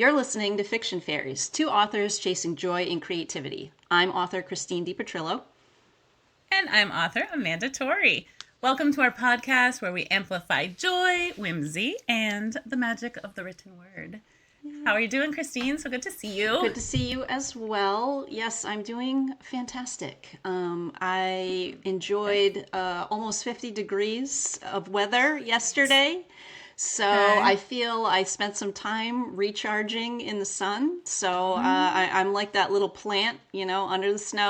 You're listening to Fiction Faeries, two authors chasing joy and creativity. I'm author Christine DePetrillo. And I'm author Amanda Torrey. Welcome to our podcast where we amplify joy, whimsy, and the magic of the written word. How are you doing, Christine? So good to see you. Good to see you as well. Yes, I'm doing fantastic. I enjoyed almost 50 degrees of weather yesterday. So I feel I spent some time recharging in the sun. So I'm like that little plant, under the snow,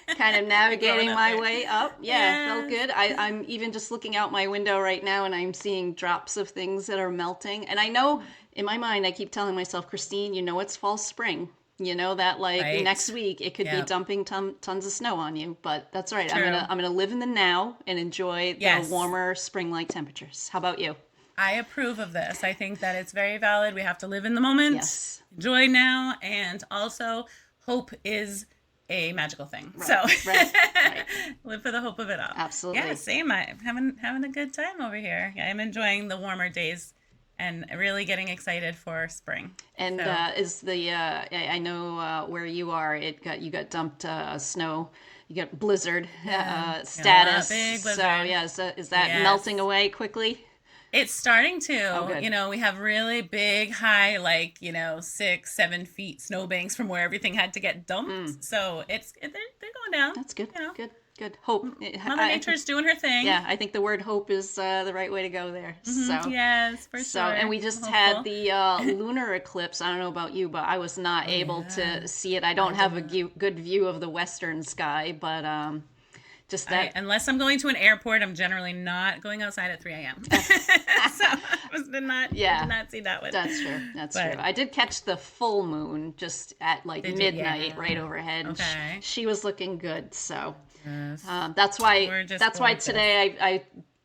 kind of navigating my way up. Yeah, felt good. I'm even just looking out my window right now and I'm seeing drops of things that are melting. And I know in my mind, I keep telling myself, Christine, it's fall spring. That next week it could be dumping tons of snow on you. But that's right. True. I'm gonna live in the now and enjoy the warmer spring-like temperatures. How about you? I approve of this. I think that it's very valid. We have to live in the moment, enjoy now, and also hope is a magical thing. Right. Live for the hope of it all. Absolutely. Yeah, same. I'm having a good time over here. I'm enjoying the warmer days and really getting excited for spring. And is the I know where you are. You got dumped snow. You got blizzard status. Big blizzard. So is that melting away quickly? It's starting to. Oh, good. We have really big, high, 6-7 feet snowbanks from where everything had to get dumped. So they're going down. That's good. Good. Hope. Mother Nature's doing her thing. Yeah, I think the word hope is the right way to go there. So yes, for sure. And we just had the lunar eclipse. I don't know about you, but I was not able to see it. I don't have a good view of the western sky, but just that. Unless I'm going to an airport, I'm generally not going outside at 3 a.m. So I did not see that one. That's true. That's true. I did catch the full moon just at midnight right overhead. Okay. She was looking good. So yes. That's why today I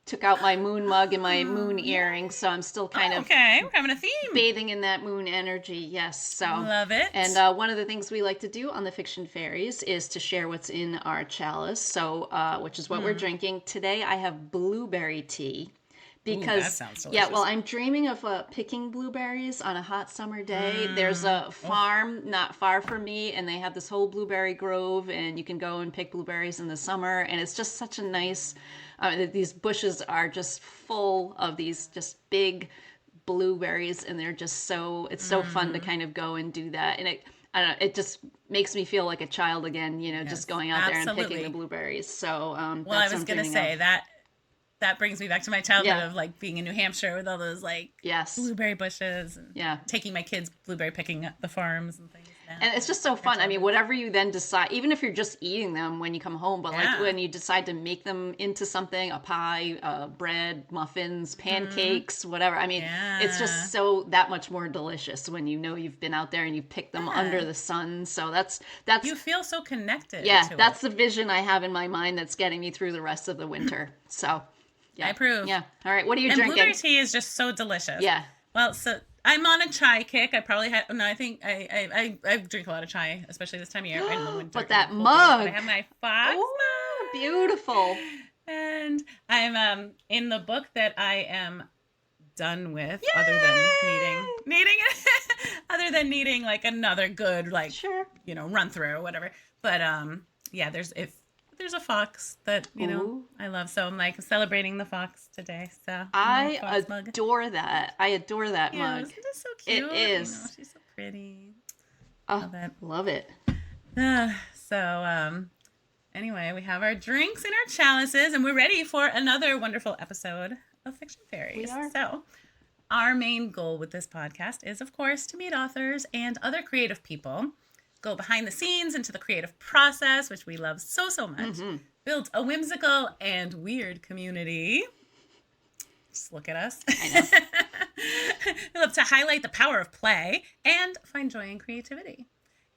took out my moon mug and my moon earrings, so I'm still kind of we're having a theme, bathing in that moon energy. Yes, so love it. And one of the things we like to do on the Fiction Fairies is to share what's in our chalice. So, which is what we're drinking today. I have blueberry tea. Because that sounds delicious. I'm dreaming of picking blueberries on a hot summer day. There's a farm not far from me, and they have this whole blueberry grove, and you can go and pick blueberries in the summer, and it's just such a nice. These bushes are just full of these just big blueberries, and they're just it's so fun to kind of go and do that, and I don't know, it just makes me feel like a child again, just going out there and picking the blueberries. So I was gonna say that brings me back to my childhood of being in New Hampshire with all those blueberry bushes and taking my kids blueberry picking at the farms and things. And it's just so fun. I mean, whatever you then decide, even if you're just eating them when you come home, but when you decide to make them into something, a pie, bread, muffins, pancakes, whatever. I mean, it's just so that much more delicious when you've been out there and you picked them under the sun. So that's you feel so connected. Yeah, to that's the vision I have in my mind that's getting me through the rest of the winter. So. Yeah. I approve. Yeah. All right. What are you drinking? Blueberry tea is just so delicious. Yeah. Well, so I'm on a chai kick. I probably had. No, I think I drink a lot of chai, especially this time of year in the winter. But that mug. But I have my Fox mug. Beautiful. And I'm in the book that I am done with. Yay! Other than needing another good run through or whatever. But there's a fox that I love, so I'm celebrating the fox today. So I adore that. I adore that mug. Isn't it so cute? It is. She's so pretty. Oh, love it. So anyway, we have our drinks in our chalices, and we're ready for another wonderful episode of Fiction Fairies. We are. So our main goal with this podcast is, of course, to meet authors and other creative people, go behind the scenes into the creative process, which we love so much, build a whimsical and weird community. Just look at us. I know. We love to highlight the power of play and find joy in creativity.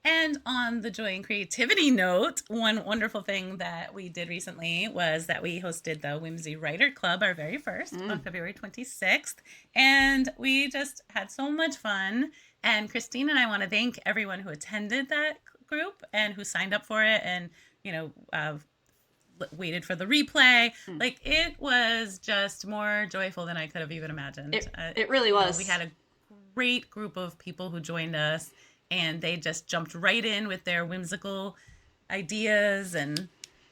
And on the joy and creativity note, one wonderful thing that we did recently was that we hosted the Whimsy Writer Club, our very first, on February 26th. And we just had so much fun. And Christine and I want to thank everyone who attended that group and who signed up for it and, waited for the replay. It was just more joyful than I could have even imagined. It really was. We had a great group of people who joined us, and they just jumped right in with their whimsical ideas, and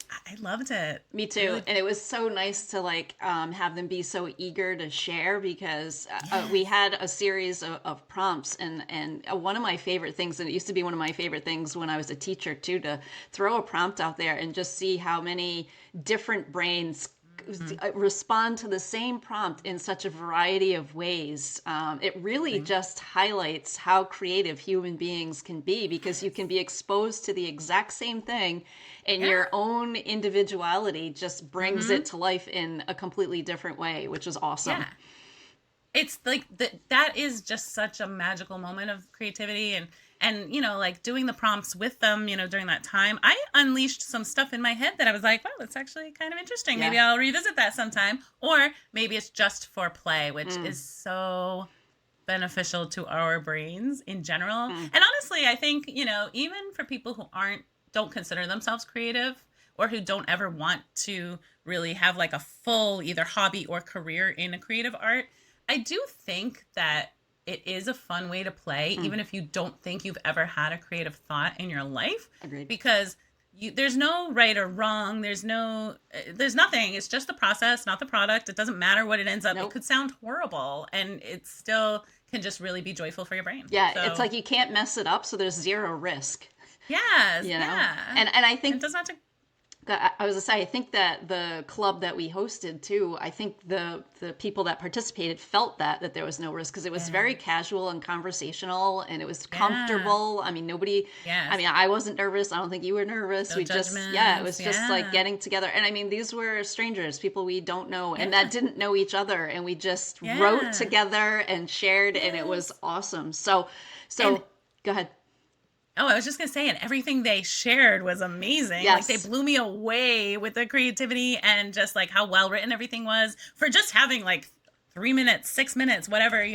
I loved it. Me too. Really, And it was so nice to have them be so eager to share because we yes. had a series of prompts and one of my favorite things, and it used to be one of my favorite things when I was a teacher too, to throw a prompt out there and just see how many different brains respond to the same prompt in such a variety of ways. It really just highlights how creative human beings can be because you can be exposed to the exact same thing and Yeah. your own individuality just brings it to life in a completely different way, which is awesome. Yeah. It's like that is just such a magical moment of creativity, and like doing the prompts with them, during that time, I unleashed some stuff in my head that I was like, wow, that's actually kind of interesting. Maybe I'll revisit that sometime, or maybe it's just for play, which is so beneficial to our brains in general. And honestly, I think, even for people who don't consider themselves creative, or who don't ever want to really have like a full either hobby or career in a creative art, I do think that it is a fun way to play, even if you don't think you've ever had a creative thought in your life. Agreed. Because there's no right or wrong. There's nothing. It's just the process, not the product. It doesn't matter what it ends up. Nope. It could sound horrible, and it still can just really be joyful for your brain. Yeah, So, it's like you can't mess it up, so there's zero risk. yes, Yeah. And I think it does not. I was gonna say, I think that the club that we hosted too, I think the people that participated felt that there was no risk because it was very casual and conversational and it was comfortable. I mean, nobody, Yes. I mean, I wasn't nervous. I don't think you were nervous. No we just, it was just like getting together. And I mean, these were strangers, people we don't know and that didn't know each other. And we just wrote together and shared and it was awesome. So go ahead. Oh, I was just going to say, and everything they shared was amazing. Yes. Like, they blew me away with the creativity and just, like, how well written everything was for just having, like, 3 minutes, 6 minutes, whatever,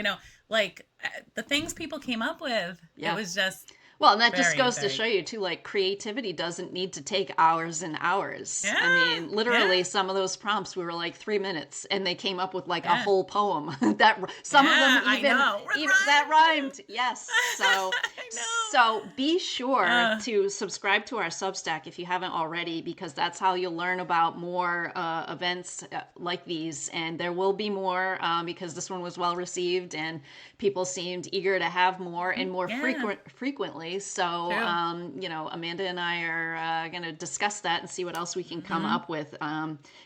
like, the things people came up with. Yeah. It was just... Well, and that just goes to show you, too, like, creativity doesn't need to take hours and hours. Yeah, I mean, literally, some of those prompts, we were like 3 minutes, and they came up with, like, a whole poem. Some of them even that rhymed. Yes. So be sure to subscribe to our Substack if you haven't already, because that's how you'll learn about more events like these. And there will be more because this one was well received, and people seemed eager to have more and more frequently. So, Amanda and I are going to discuss that and see what else we can come up with.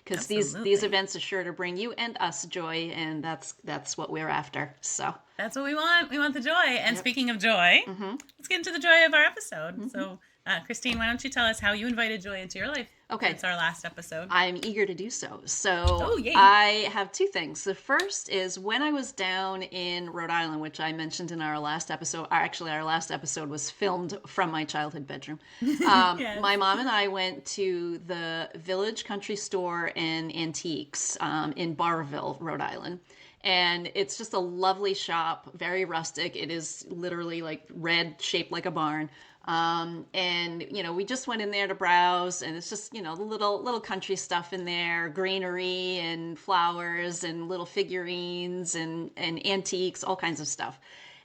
Because these events are sure to bring you and us joy, and that's what we're after. So that's what we want. We want the joy. And speaking of joy, let's get into the joy of our episode. So, Christine, why don't you tell us how you invited joy into your life? Okay. It's our last episode. I'm eager to do so. So I have two things. The first is when I was down in Rhode Island, which I mentioned in our last episode. Actually, our last episode was filmed from my childhood bedroom. My mom and I went to the Village Country Store and Antiques in Burrillville, Rhode Island. And it's just a lovely shop, very rustic. It is literally like red, shaped like a barn. And we just went in there to browse, and it's just, little country stuff in there, greenery and flowers and little figurines and antiques, all kinds of stuff.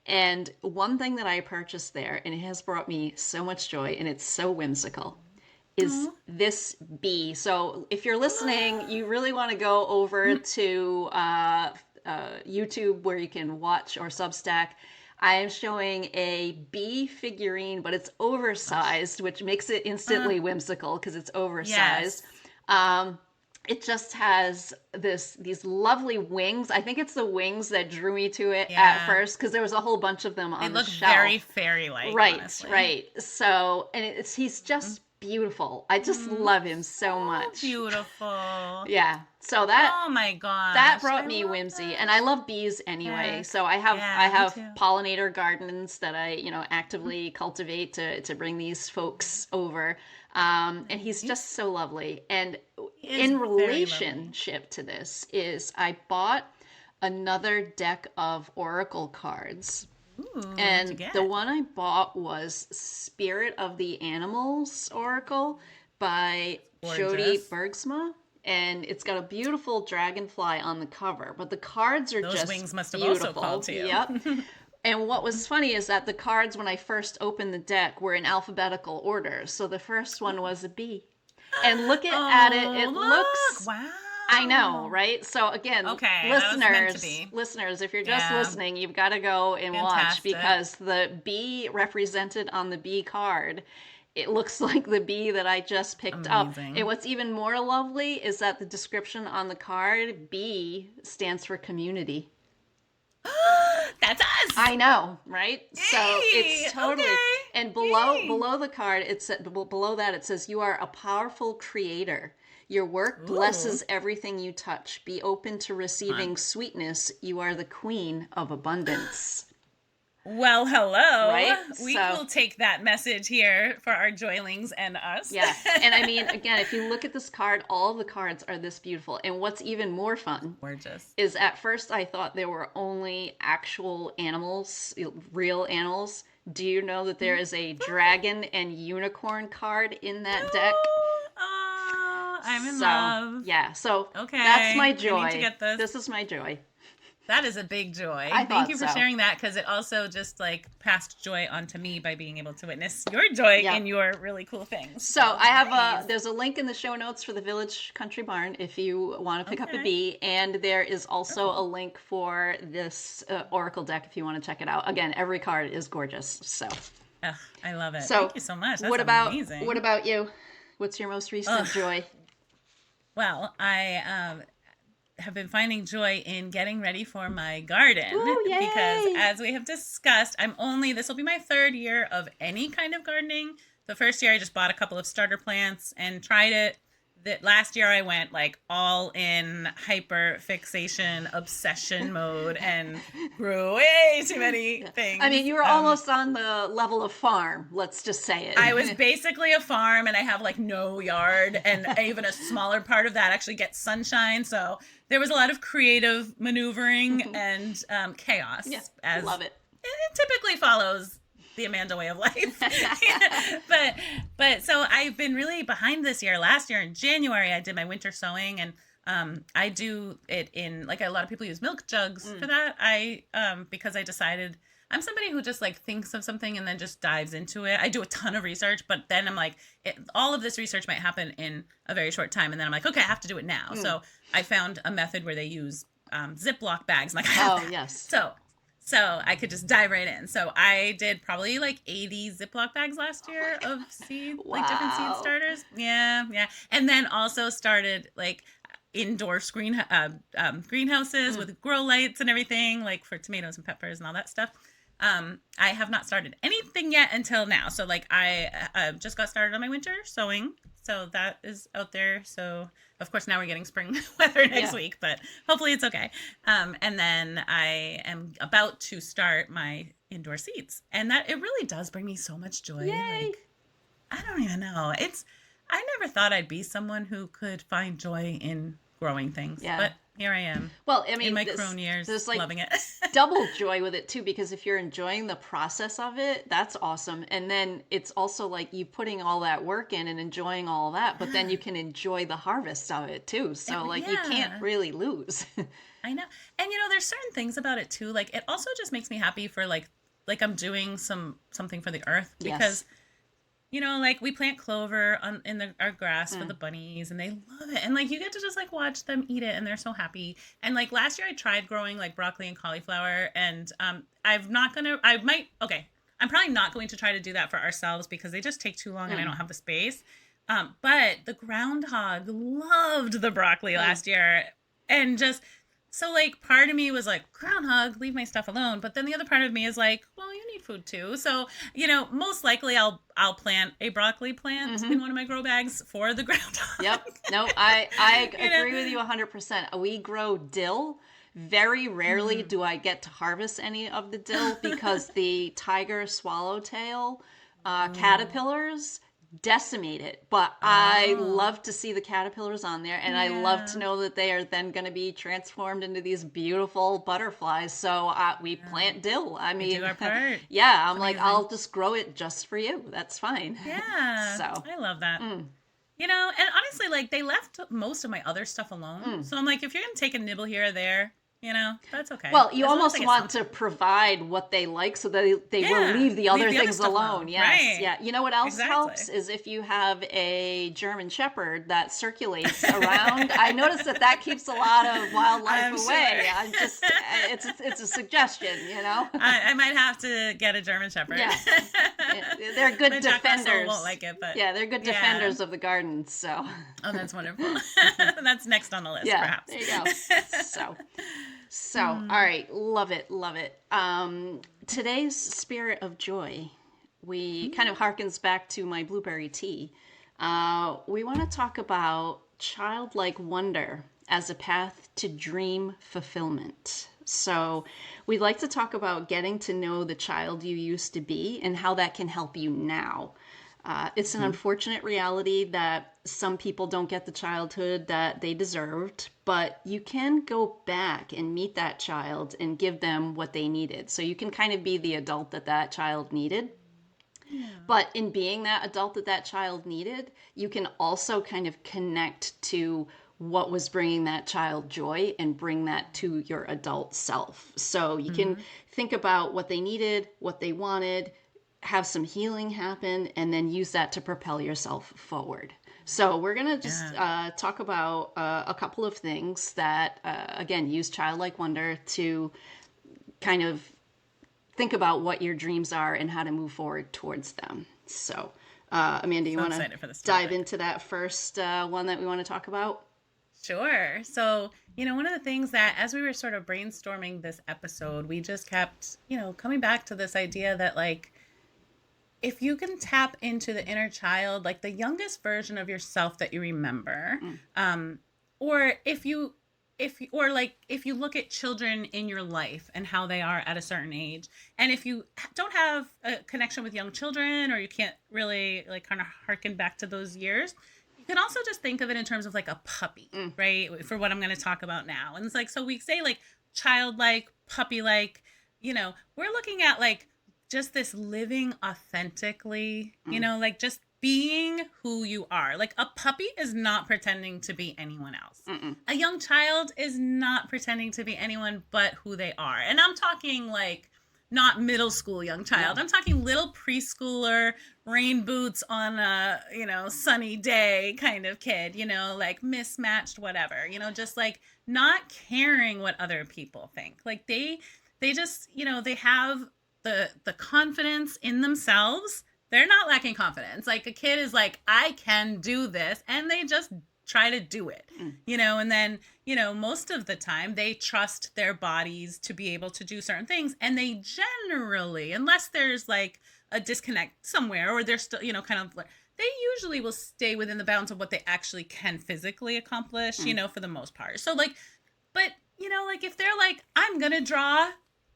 And one thing that I purchased there, and it has brought me so much joy, and it's so whimsical, is this bee. So if you're listening, you really want to go over to YouTube where you can watch, or Substack. I am showing a bee figurine, but it's oversized, which makes it instantly whimsical because it's oversized. Yes. It just has these lovely wings. I think it's the wings that drew me to it at first, because there was a whole bunch of them on the shelf. They look very fairy-like. Right, honestly. Right. So, and he's just beautiful. I just love him so much. Beautiful. Yeah. So that, oh my god, that brought me whimsy, and I love bees anyway. Yeah. So I have pollinator gardens that I actively cultivate to bring these folks over. And he's just so lovely. And in relationship to this is I bought another deck of oracle cards. Ooh, and the one I bought was Spirit of the Animals Oracle by Jody Bergsma. And it's got a beautiful dragonfly on the cover. But the cards are Those just wings must have beautiful. also called to you. Yep. And what was funny is that the cards, when I first opened the deck, were in alphabetical order. So the first one was a bee. And look at it. It looks. Wow. I know, right? So again, Okay, that was meant to be. listeners, if you're just Yeah. listening, you've got to go and watch Fantastic. because the bee represented on the bee card, it looks like the bee that I just picked up. Amazing. And what's even more lovely is that the description on the card, B, stands for community. That's us. I know, right? So it's totally. Okay. And below the card, below that it says you are a powerful creator. Your work blesses everything you touch. Be open to receiving sweetness. You are the queen of abundance. Well, hello. Right? We So- will take that message here for our joylings and us. Yeah. And I mean, again, if you look at this card, all the cards are this beautiful. And what's even more fun Gorgeous. is at first I thought there were only actual animals, real animals. Do you know that there is a dragon and unicorn card in that deck? Oh, I'm in So, love. yeah. So Okay, that's my I joy. need to get this. This is my joy. That is a big joy. I Thank thought you for so. sharing that, because it also just like passed joy onto me by being able to witness your joy Yeah. in your really cool things. So I have nice. there's a link in the show notes for the Village Country Barn if you want to pick up a Okay. bee, and there is also a link for this Oracle deck if you want to check it out. Again, every card is gorgeous. So Ugh, I love it. so Thank you so much. That's what about amazing. what about you? What's your most recent joy? Well, I have been finding joy in getting ready for my garden. Ooh, yay. Because as we have discussed, this will be my third year of any kind of gardening. The first year I just bought a couple of starter plants and tried it. Last year I went like all in hyper fixation obsession mode and grew way too many things. I mean, you were almost on the level of farm. Let's just say it. I was basically a farm, and I have like no yard, and even a smaller part of that actually gets sunshine. So there was a lot of creative maneuvering and chaos. Yeah, as love it. It typically follows the Amanda way of life. but so I've been really behind this year. Last year in January, I did my winter sowing, and I do it in, like, a lot of people use milk jugs for that. Because I decided I'm somebody who just like thinks of something and then just dives into it. I do a ton of research, but then I'm like, all of this research might happen in a very short time. And then I'm like, okay, I have to do it now. So I found a method where they use Ziploc bags. I'm like, I have that. Yes. So I could just dive right in. So I did probably like 80 Ziploc bags last year of seed, like different seed starters. Yeah. And then also started like indoor greenhouses with grow lights and everything, like for tomatoes and peppers and all that stuff. I have not started anything yet until now. So like I just got started on my winter sowing. So that is out there. So of course now we're getting spring weather next week, but hopefully it's okay. And then I am about to start my indoor seeds, and that it really does bring me so much joy. Yay. Like, I don't even know. I never thought I'd be someone who could find joy in growing things, but here I am. Well, I mean, in my crone years, there's like loving it. double joy with it too, because if you're enjoying the process of it, that's awesome. And then it's also like you putting all that work in and enjoying all that, but then you can enjoy the harvest of it too. So like you can't really lose. I know. And there's certain things about it too. Like it also just makes me happy for like I'm doing something for the earth, because like we plant clover in our grass for the bunnies, and they love it. And like you get to just like watch them eat it, and they're so happy. And like last year I tried growing like broccoli and cauliflower, and I'm probably not going to try to do that for ourselves because they just take too long and I don't have the space. But the groundhog loved the broccoli last year, and just so like part of me was like, groundhog, leave my stuff alone. But then the other part of me is like, well, you need food too. So, most likely I'll plant a broccoli plant in one of my grow bags for the groundhog. Yep. No, I agree with you 100%. We grow dill. Very rarely do I get to harvest any of the dill because the tiger swallowtail caterpillars decimate it. But I love to see the caterpillars on there, and I love to know that they are then going to be transformed into these beautiful butterflies. So we plant dill. I mean, do our part. Yeah, I'm like, I'll just grow it just for you. That's fine. Yeah. So I love that. And honestly, like they left most of my other stuff alone. So I'm like, if you're going to take a nibble here or there, That's okay. Well, you As long as I almost get want some. to provide what they like so that they will Yeah, leave the other leave the other things stuff alone. alone. Yes. Right. Yeah. You know what else helps Exactly. is if you have a German Shepherd that circulates around. I noticed that keeps a lot of wildlife I'm sure. away. I'm just, it's a suggestion, you know? I might have to get a German Shepherd. Yeah. They're good My Jack Russell defenders. won't like it, but Yeah, they're good yeah. defenders of the gardens. So, Oh, that's wonderful. That's next on the list, yeah, perhaps. there you go. So, all right, love it, love it. Today's spirit of joy, we kind of harkens back to my blueberry tea. We want to talk about childlike wonder as a path to dream fulfillment. So, we'd like to talk about getting to know the child you used to be and how that can help you now. It's an unfortunate reality that some people don't get the childhood that they deserved, but you can go back and meet that child and give them what they needed. So you can kind of be the adult that child needed. Yeah. But in being that adult that child needed, you can also kind of connect to what was bringing that child joy and bring that to your adult self. So you can think about what they needed, what they wanted, have some healing happen, and then use that to propel yourself forward. So we're going to just talk about a couple of things that, again, use childlike wonder to kind of think about what your dreams are and how to move forward towards them. So, Amanda, you want to dive into that first one that we want to talk about? Sure. So, one of the things that as we were sort of brainstorming this episode, we just kept, coming back to this idea that, like, if you can tap into the inner child, like the youngest version of yourself that you remember, or if you look at children in your life and how they are at a certain age, and if you don't have a connection with young children, or you can't really like kind of harken back to those years, you can also just think of it in terms of like a puppy, right? For what I'm going to talk about now. And it's like, so we say like childlike, puppy-like, we're looking at like just this living authentically, like just being who you are. Like a puppy is not pretending to be anyone else. A young child is not pretending to be anyone but who they are. And I'm talking like not middle school young child. I'm talking little preschooler, rain boots on a, sunny day kind of kid, like mismatched whatever, just like not caring what other people think. Like they just, they have the confidence in themselves. They're not lacking confidence. Like a kid is like, I can do this, and they just try to do it, and then, most of the time they trust their bodies to be able to do certain things. And they generally, unless there's like a disconnect somewhere, or they're still, kind of like, they usually will stay within the bounds of what they actually can physically accomplish, for the most part. So like, but, like if they're like, I'm going to draw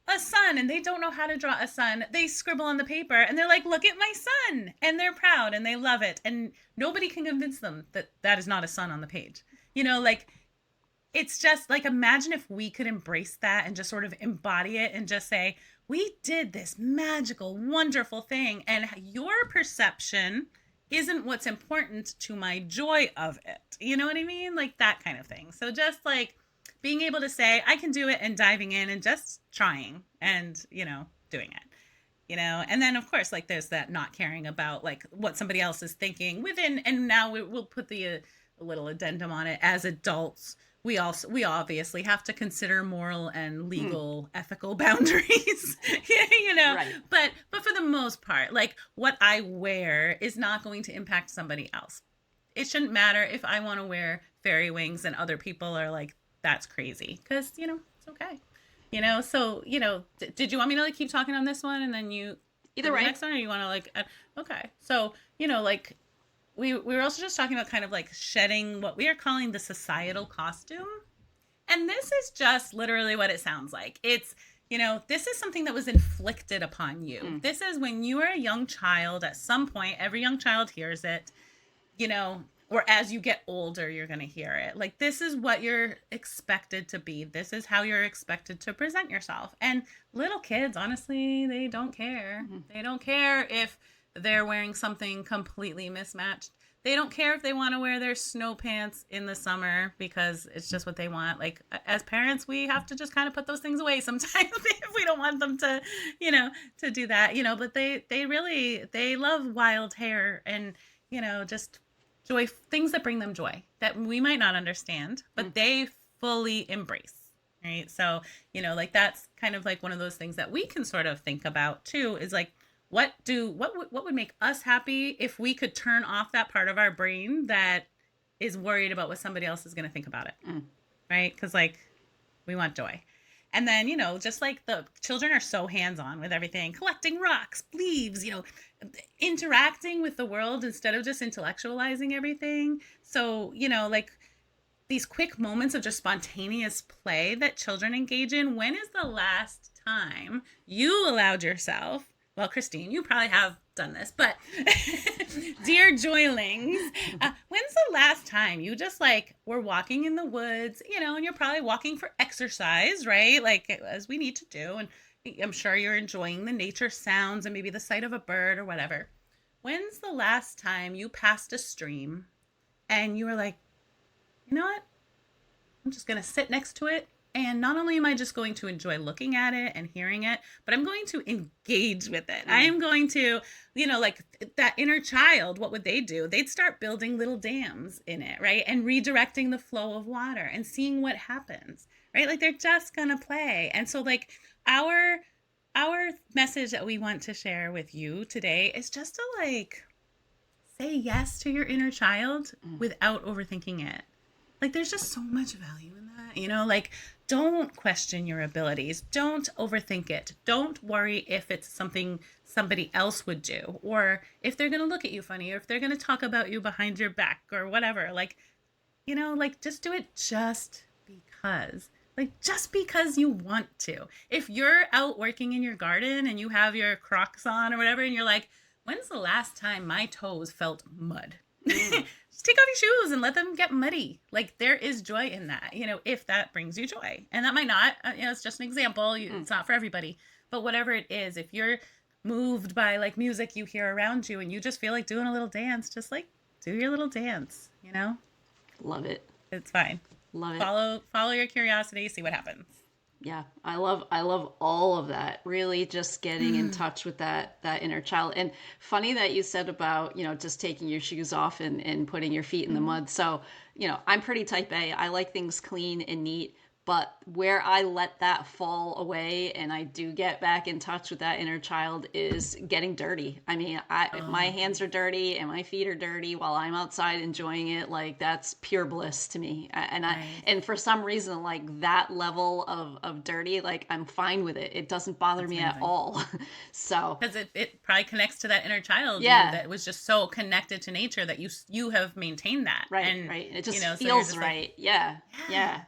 a sun, and they don't know how to draw a sun, they scribble on the paper and they're like, look at my sun, and they're proud and they love it, and nobody can convince them that that is not a sun on the page. Like it's just like, imagine if we could embrace that and just sort of embody it and just say, we did this magical, wonderful thing, and your perception isn't what's important to my joy of it. You know what I mean? Like that kind of thing. So just like being able to say, I can do it, and diving in and just trying and, doing it, and then of course, like there's that not caring about like what somebody else is thinking within. And now we'll put the little addendum on it. As adults, we obviously have to consider moral and legal, ethical boundaries, right. But for the most part, like what I wear is not going to impact somebody else. It shouldn't matter if I want to wear fairy wings and other people are like, that's crazy, because it's okay, so did you want me to like keep talking on this one and then you either way next one, or you want to like okay, so like we were also just talking about kind of like shedding what we are calling the societal costume, and this is just literally what it sounds like. It's this is something that was inflicted upon you. This is when you were a young child. At some point, every young child hears it, or as you get older, you're going to hear it. Like, this is what you're expected to be. This is how you're expected to present yourself. And little kids, honestly, they don't care. They don't care if they're wearing something completely mismatched. they don't care if they want to wear their snow pants in the summer because it's just what they want. Like as parents, we have to just kind of put those things away sometimes if we don't want them to, to do that, but they love wild hair and, just joy, things that bring them joy that we might not understand, but they fully embrace. Right. So, like that's kind of like one of those things that we can sort of think about too, is like, what would make us happy if we could turn off that part of our brain that is worried about what somebody else is going to think about it. Right. Because like we want joy. And then, just like the children are so hands-on with everything, collecting rocks, leaves, interacting with the world instead of just intellectualizing everything. So, like these quick moments of just spontaneous play that children engage in. When is the last time you allowed yourself, well, Christine, you probably have done this, but dear joylings, when's the last time you just like were walking in the woods, and you're probably walking for exercise, right? Like as we need to do. And I'm sure you're enjoying the nature sounds and maybe the sight of a bird or whatever. When's the last time you passed a stream and you were like, you know what? I'm just going to sit next to it. And not only am I just going to enjoy looking at it and hearing it, but I'm going to engage with it. I am going to, like that inner child, what would they do? They'd start building little dams in it, right? And redirecting the flow of water and seeing what happens, right? Like they're just going to play. And so like our message that we want to share with you today is just to like say yes to your inner child without overthinking it. Like there's just so much value in that, like don't question your abilities. Don't overthink it. Don't worry if it's something somebody else would do or if they're going to look at you funny or if they're going to talk about you behind your back or whatever. Like, like just do it just because. Like just because you want to. If you're out working in your garden and you have your Crocs on or whatever and you're like, when's the last time my toes felt mud? Just take off your shoes and let them get muddy. Like there is joy in that, if that brings you joy. And that might not, it's just an example. It's not for everybody. But whatever it is, if you're moved by like music you hear around you and you just feel like doing a little dance, just like do your little dance, Love it. It's fine. Love it. Follow your curiosity, see what happens. Yeah, I love all of that. Really just getting in touch with that inner child. And funny that you said about, just taking your shoes off and putting your feet in the mud. So, I'm pretty type A. I like things clean and neat. But where I let that fall away and I do get back in touch with that inner child is getting dirty. I mean, if my hands are dirty and my feet are dirty while I'm outside enjoying it, like that's pure bliss to me. And for some reason, like that level of dirty, like I'm fine with it. It doesn't bother me at all. So because it probably connects to that inner child that was just so connected to nature that you have maintained that. Right, and, right. It just feels so right. Like, yeah.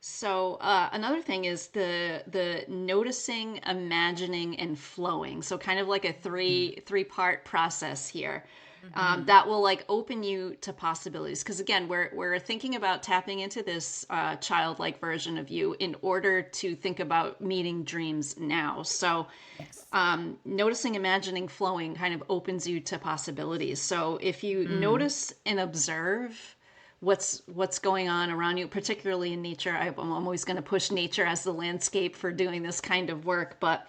So another thing is the noticing, imagining, and flowing. So kind of like a three-part process here that will like open you to possibilities. Because again, we're thinking about tapping into this childlike version of you in order to think about meeting dreams now. So noticing, imagining, flowing kind of opens you to possibilities. So if you notice and observe what's going on around you, particularly in nature. I'm always going to push nature as the landscape for doing this kind of work. But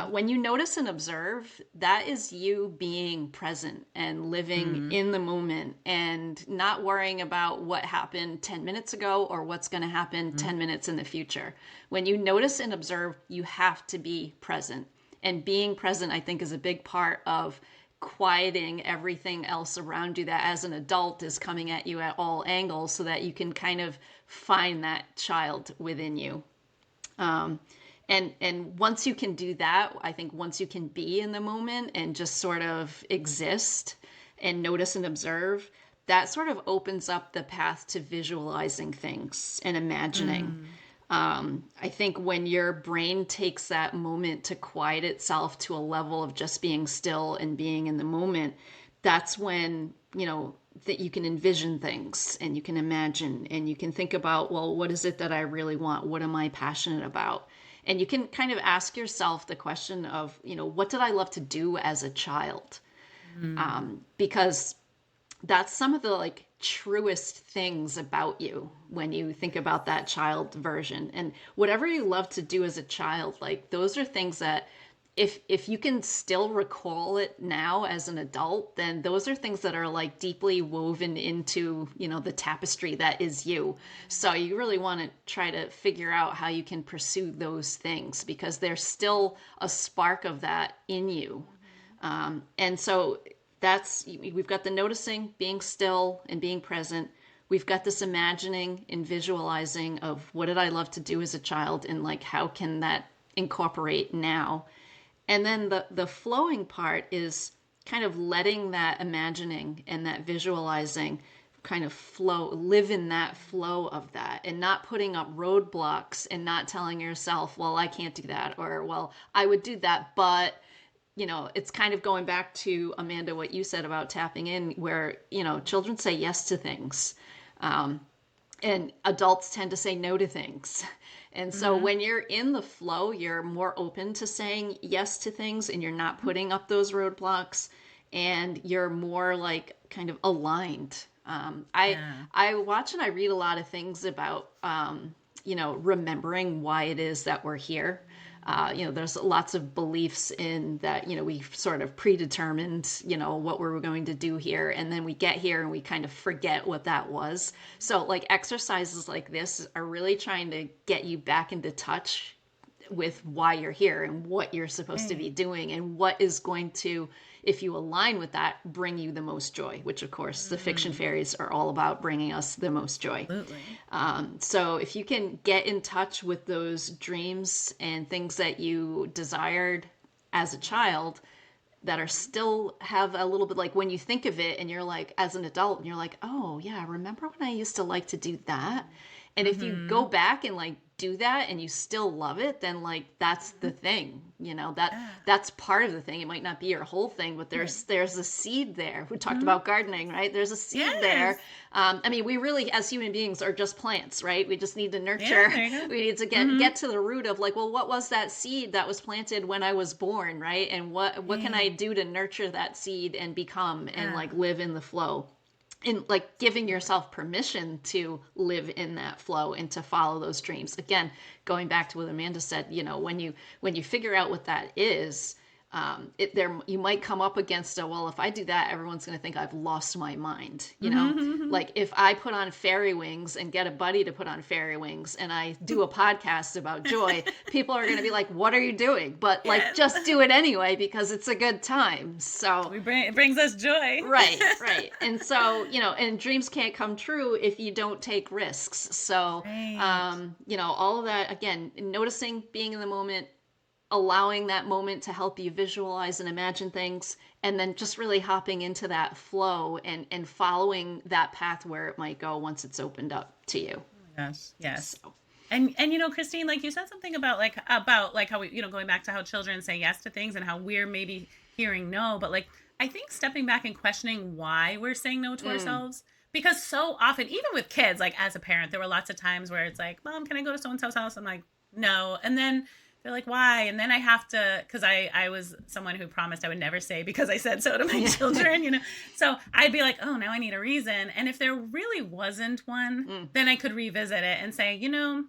when you notice and observe, that is you being present and living in the moment and not worrying about what happened 10 minutes ago or what's going to happen 10 minutes in the future. When you notice and observe, you have to be present. And being present, I think, is a big part of quieting everything else around you that as an adult is coming at you at all angles so that you can kind of find that child within you. And once you can do that, I think once you can be in the moment and just sort of exist and notice and observe, that sort of opens up the path to visualizing things and imagining. I think when your brain takes that moment to quiet itself to a level of just being still and being in the moment, that's when, that you can envision things and you can imagine and you can think about, well, what is it that I really want? What am I passionate about? And you can kind of ask yourself the question of, what did I love to do as a child? Because that's some of the like truest things about you when you think about that child version. And whatever you love to do as a child, like those are things that if you can still recall it now as an adult, then those are things that are like deeply woven into, you know, the tapestry that is you. So you really want to try to figure out how you can pursue those things because there's still a spark of that in you. And so we've got the noticing, being still and being present. We've got this imagining and visualizing of what did I love to do as a child and like how can that incorporate now. And then the flowing part is kind of letting that imagining and that visualizing kind of flow, live in that flow of that and not putting up roadblocks and not telling yourself, well, I can't do that, or, well, I would do that, but, you know, it's kind of going back to, Amanda, what you said about tapping in, where, you know, children say yes to things. And adults tend to say no to things. And so when you're in the flow, you're more open to saying yes to things and you're not putting up those roadblocks and you're more like kind of aligned. I watch and I read a lot of things about, you know, remembering why it is that we're here. You know, there's lots of beliefs in that, you know, we've sort of predetermined, you know, what we're going to do here. And then we get here and we kind of forget what that was. So like exercises like this are really trying to get you back into touch with why you're here and what you're supposed to be doing and what is going to, if you align with that, bring you the most joy, which of course the fiction fairies are all about bringing us the most joy. Absolutely. So if you can get in touch with those dreams and things that you desired as a child that are still have a little bit like when you think of it and you're like, as an adult, and you're like, oh yeah, remember when I used to like to do that? And if you go back and like do that and you still love it, then like that's the thing, you know, that's part of the thing. It might not be your whole thing, but there's a seed there. We talked about gardening, right? There's a seed there. I mean, we really as human beings are just plants, right? We just need to nurture. We need to get to the root of like, well, what was that seed that was planted when I was born, right? And what can I do to nurture that seed and become and like live in the flow? And like giving yourself permission to live in that flow and to follow those dreams. Again, going back to what Amanda said, you know, when you figure out what that is, you might come up against well, if I do that, everyone's going to think I've lost my mind. You know, like if I put on fairy wings and get a buddy to put on fairy wings and I do a podcast about joy, people are going to be like, what are you doing? But like, just do it anyway, because it's a good time. So it brings us joy. Right. And so, you know, and dreams can't come true if you don't take risks. So, you know, all of that, again, noticing, being in the moment, allowing that moment to help you visualize and imagine things, and then just really hopping into that flow and following that path where it might go once it's opened up to you. Yes. So. And you know, Christine, like you said something about how we, you know, going back to how children say yes to things and how we're maybe hearing no, but like I think stepping back and questioning why we're saying no to ourselves. Because so often, even with kids, like as a parent, there were lots of times where it's like, Mom, can I go to so-and-so's house? I'm like, no. And then they're like, why? And then I have to, because I was someone who promised I would never say because I said so to my children, you know. So I'd be like, oh, now I need a reason. And if there really wasn't one, then I could revisit it and say, you know,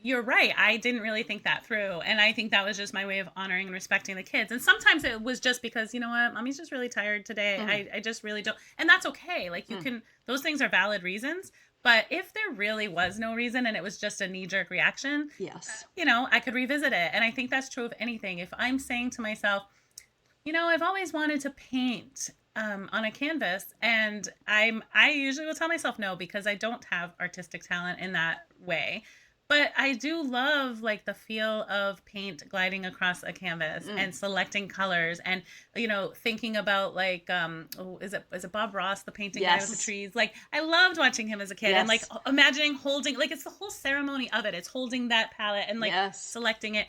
you're right. I didn't really think that through. And I think that was just my way of honoring and respecting the kids. And sometimes it was just because, you know what, Mommy's just really tired today. I just really don't. And that's okay. Like you can, those things are valid reasons. But if there really was no reason and it was just a knee-jerk reaction, you know, I could revisit it. And I think that's true of anything. If I'm saying to myself, you know, I've always wanted to paint on a canvas, and I usually will tell myself no because I don't have artistic talent in that way. But I do love like the feel of paint gliding across a canvas and selecting colors and, you know, thinking about like, is it Bob Ross, the painting guy with the trees? Like I loved watching him as a kid and like imagining holding, like it's the whole ceremony of it. It's holding that palette and like selecting it.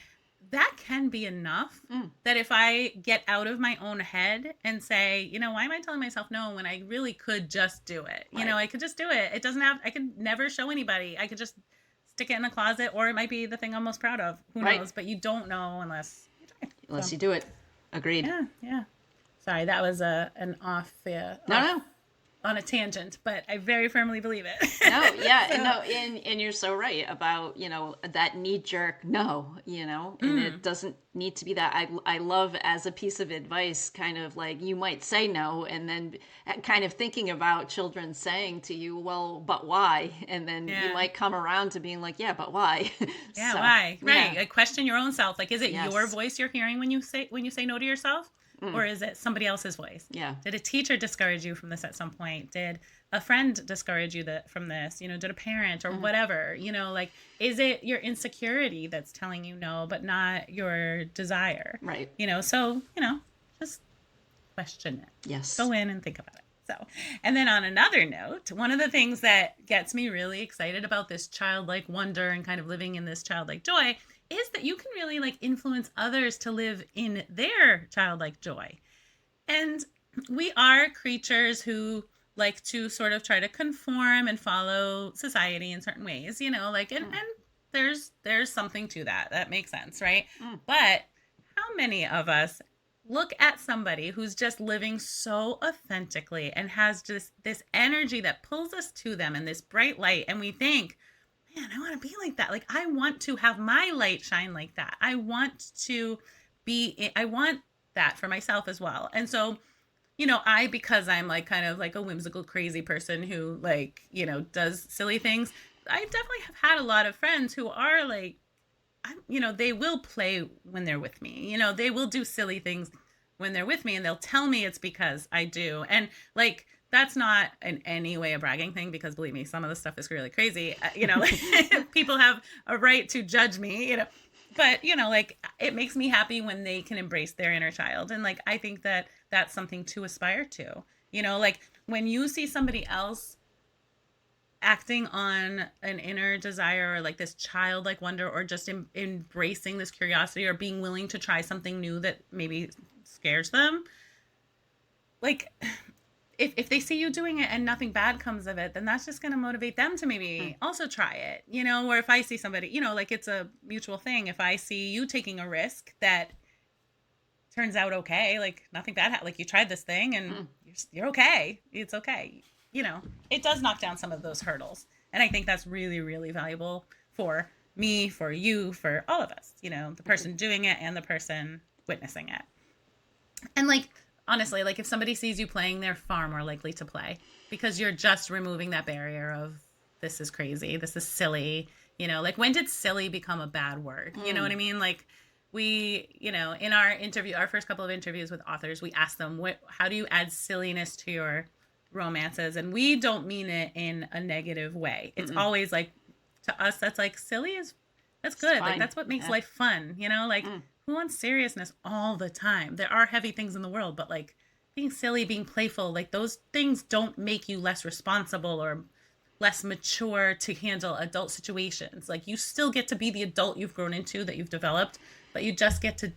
That can be enough that if I get out of my own head and say, you know, why am I telling myself no when I really could just do it? You know, I could just do it. It doesn't have, I could never show anybody. I could just stick it in the closet, or it might be the thing I'm most proud of. Who knows? But you don't know unless you try. Unless you do it. Agreed. Yeah. Sorry, that was an off. No. on a tangent, but I very firmly believe it. No, yeah, So, no, and you're so right about, that knee jerk no, and it doesn't need to be that. I love, as a piece of advice, kind of like, you might say no, and then kind of thinking about children saying to you, well, but why? And then you yeah. might come around to being like, yeah, but why? Yeah, So, why? Right. yeah, Like, question your own self. Like, is it your yes, voice you're hearing when you say no to yourself? Or is it somebody else's voice? yeah, Did a teacher discourage you from this at some point? Did a friend discourage you from this? Did a parent or whatever? Like, is it your insecurity that's telling you no, but not your desire? right, So, just question it. yes, Go in and think about it. So, and then on another note, one of the things that gets me really excited about this childlike wonder and kind of living in this childlike joy is that you can really like influence others to live in their childlike joy. And we are creatures who like to sort of try to conform and follow society in certain ways, like, and there's something to that. That makes sense, right? But how many of us look at somebody who's just living so authentically and has just this energy that pulls us to them and this bright light, and we think, man, I want to be like that. Like, I want to have my light shine like that. I want that for myself as well. And so, because I'm like kind of like a whimsical, crazy person who like, does silly things, I definitely have had a lot of friends who are like, they will play when they're with me. They will do silly things when they're with me, and they'll tell me it's because I do. And like, that's not in any way a bragging thing, because believe me, some of the stuff is really crazy. People have a right to judge me, but like, it makes me happy when they can embrace their inner child. And like, I think that that's something to aspire to, like when you see somebody else acting on an inner desire, or like this childlike wonder, or just embracing this curiosity, or being willing to try something new that maybe scares them, like if they see you doing it and nothing bad comes of it, then that's just going to motivate them to maybe also try it, or if I see somebody, like, it's a mutual thing. If I see you taking a risk that turns out okay, like nothing bad, like you tried this thing and you're okay, it's okay, it does knock down some of those hurdles. And I think that's really, really valuable for me, for you, for all of us, the person doing it and the person witnessing it. And like, honestly, like if somebody sees you playing, they're far more likely to play, because you're just removing that barrier of, this is crazy, this is silly, like, when did silly become a bad word? You know what I mean? Like, we, in our first couple of interviews with authors, we asked them, how do you add silliness to your romances? And we don't mean it in a negative way. It's always like, to us, that's like, that's good. Like, that's what makes life fun, like, who wants seriousness all the time? There are heavy things in the world, but like, being silly, being playful, like, those things don't make you less responsible or less mature to handle adult situations. Like, you still get to be the adult you've grown into, that you've developed, but you just get to,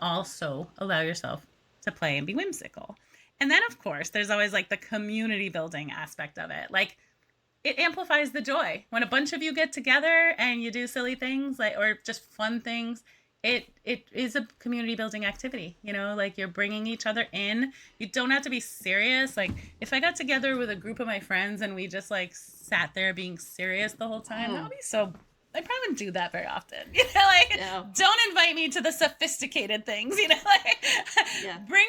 also allow yourself to play and be whimsical. And then, of course, there's always like the community building aspect of it. Like, it amplifies the joy when a bunch of you get together and you do silly things, like, or just fun things. It is a community building activity, like, you're bringing each other in. You don't have to be serious. Like, if I got together with a group of my friends and we just like sat there being serious the whole time, that would be so, I probably wouldn't do that very often. Don't invite me to the sophisticated things, bring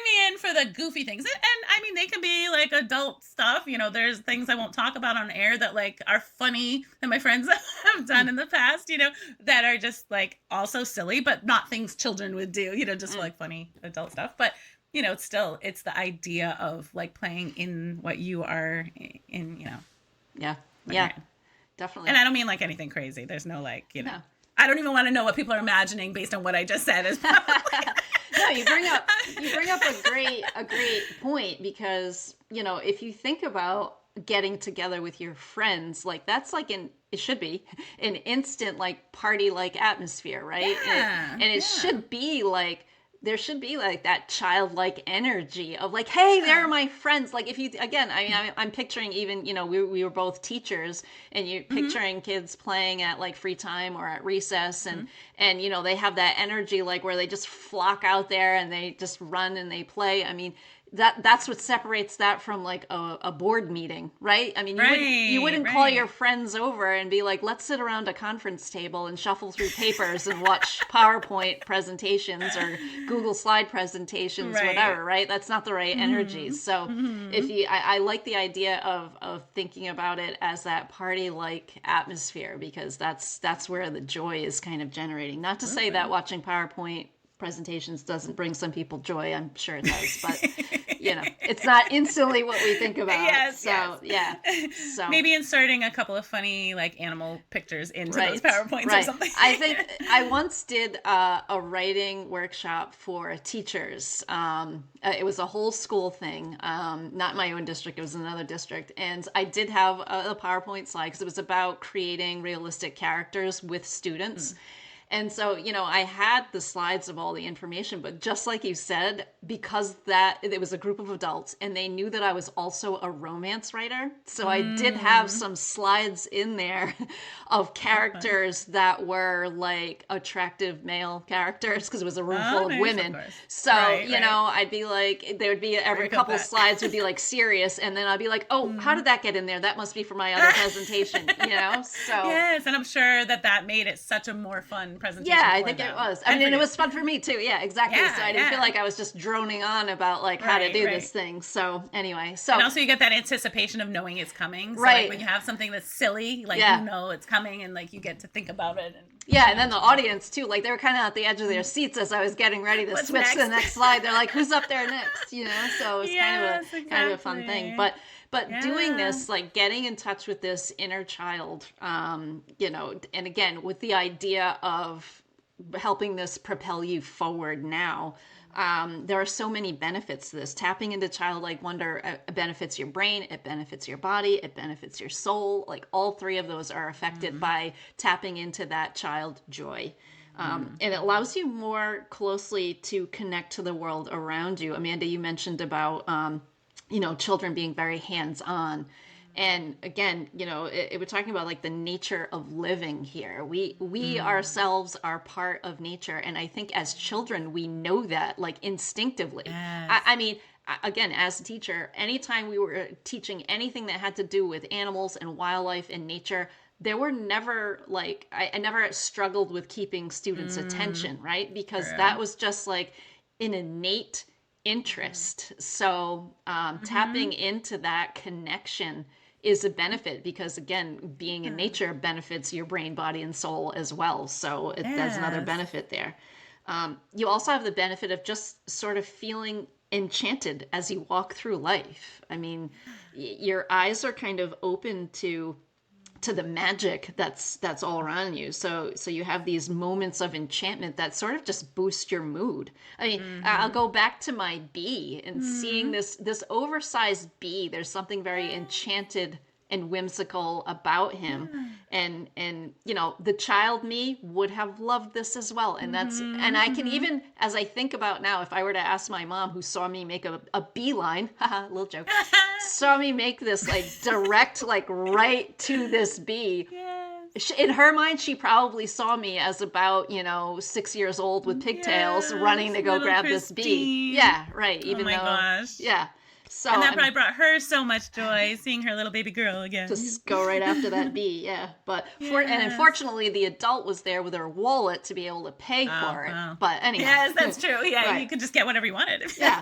me in for the goofy things. And I mean, they can be like adult stuff. There's things I won't talk about on air that like are funny that my friends have done in the past, that are just like also silly, but not things children would do, just like funny adult stuff. But, it's the idea of like playing in what you are in, Yeah. Yeah. Definitely. And I don't mean like anything crazy. There's no like, no. I don't even want to know what people are imagining based on what I just said. Is probably... No, you bring up a great point, because, if you think about getting together with your friends, like, that's like it should be an instant like party like atmosphere, right? Yeah, and it should be like, there should be like that childlike energy of like, hey, they're my friends. Like, if you, again, I mean, I'm picturing even, we were both teachers, and you're picturing kids playing at like free time or at recess, and they have that energy, like, where they just flock out there and they just run and they play. I mean, that's what separates that from like a board meeting, right? I mean, you wouldn't call your friends over and be like, let's sit around a conference table and shuffle through papers and watch PowerPoint presentations or Google slide presentations, whatever, right? That's not the right energy. So if I like the idea of thinking about it as that party-like atmosphere, because that's where the joy is kind of generating. Not to say that watching PowerPoint presentations doesn't bring some people joy. I'm sure it does, but it's not instantly what we think about. Yes, so yes. So maybe inserting a couple of funny like animal pictures into those PowerPoints or something. I think I once did a writing workshop for teachers. It was a whole school thing, not my own district. It was another district, and I did have a PowerPoint slide because it was about creating realistic characters with students. And so, I had the slides of all the information, but just like you said, because it was a group of adults and they knew that I was also a romance writer. So I did have some slides in there of characters that were like attractive male characters because it was a room full of women. So, I'd be like, there would be every couple slides would be like serious. And then I'd be like, oh, how did that get in there? That must be for my other presentation, So yes, and I'm sure that made it such a more fun presentation. Yeah, I think it was. I mean, it was fun for me too. Yeah, exactly. So I didn't feel like I was just droning on about like how to do this thing. So anyway, and also you get that anticipation of knowing it's coming. So like when you have something that's silly, like it's coming, and like you get to think about it. And then the audience too, like they were kind of at the edge of their seats as I was getting ready to switch to the next slide. They're like, "Who's up there next?" So it's kind of a fun thing, but. Doing this, like getting in touch with this inner child, and again, with the idea of helping this propel you forward now, there are so many benefits to this. Tapping into childlike wonder benefits your brain, it benefits your body, it benefits your soul. Like all three of those are affected by tapping into that child joy. And it allows you more closely to connect to the world around you. Amanda, you mentioned about children being very hands-on. And again, we're talking about like the nature of living here. We ourselves are part of nature. And I think as children, we know that like instinctively. Yes. I mean, again, as a teacher, anytime we were teaching anything that had to do with animals and wildlife and nature, there were never like, I never struggled with keeping students' attention, right? Because that was just like an innate interest. So tapping into that connection is a benefit because again, being in nature benefits your brain, body, and soul as well. So that's another benefit there. You also have the benefit of just sort of feeling enchanted as you walk through life. I mean, your eyes are kind of open to the magic that's all around you. So you have these moments of enchantment that sort of just boost your mood. I mean, I'll go back to my bee and seeing this oversized bee. There's something very enchanted and whimsical about him. And the child me would have loved this as well. And and I can even, as I think about now, if I were to ask my mom who saw me make a beeline, haha, little joke, saw me make this like direct, like right to this bee. In her mind, she probably saw me as about, 6 years old with pigtails running to go grab this bee. Yeah, right. Even gosh. Yeah. So, and that probably brought her so much joy, seeing her little baby girl again. Just go right after that bee, yeah. But and unfortunately, the adult was there with her wallet to be able to pay for it. Wow. But anyway. Yes, that's true. Yeah, you could just get whatever you wanted. Yeah.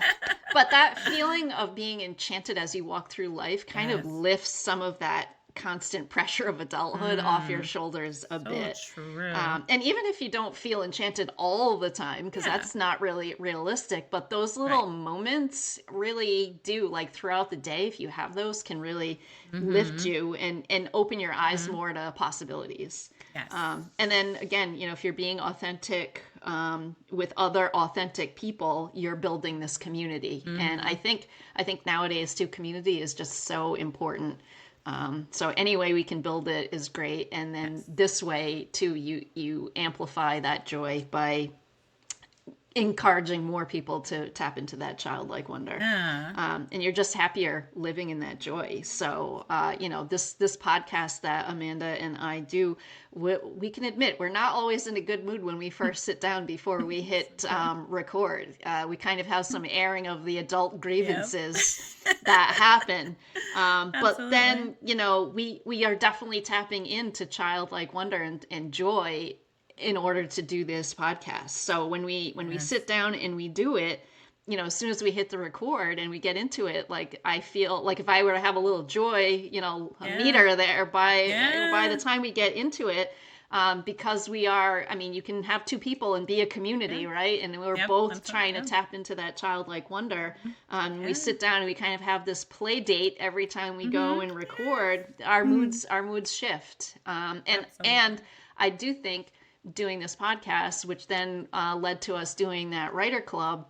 But that feeling of being enchanted as you walk through life kind of lifts some of that constant pressure of adulthood off your shoulders a bit. True. And even if you don't feel enchanted all the time, because that's not really realistic, but those little moments really do, like throughout the day, if you have those, can really lift you and open your eyes more to possibilities. Yes. And then again, if you're being authentic with other authentic people, you're building this community. And I think nowadays too, community is just so important. So any way we can build it is great. And then this way too, you amplify that joy by encouraging more people to tap into that childlike wonder. Yeah. And you're just happier living in that joy. So, this podcast that Amanda and I do, we can admit we're not always in a good mood when we first sit down before we hit record. We kind of have some airing of the adult grievances that happen. But then, we are definitely tapping into childlike wonder and joy in order to do this podcast. So when we sit down and we do it, as soon as we hit the record and we get into it, like I feel like if I were to have a little joy, a meter there by the time we get into it, because we are, you can have two people and be a community, right? And we're both trying to tap into that childlike wonder. We sit down and we kind of have this play date every time we go and record. Our moods shift. And I do think doing this podcast, which then led to us doing that writer club,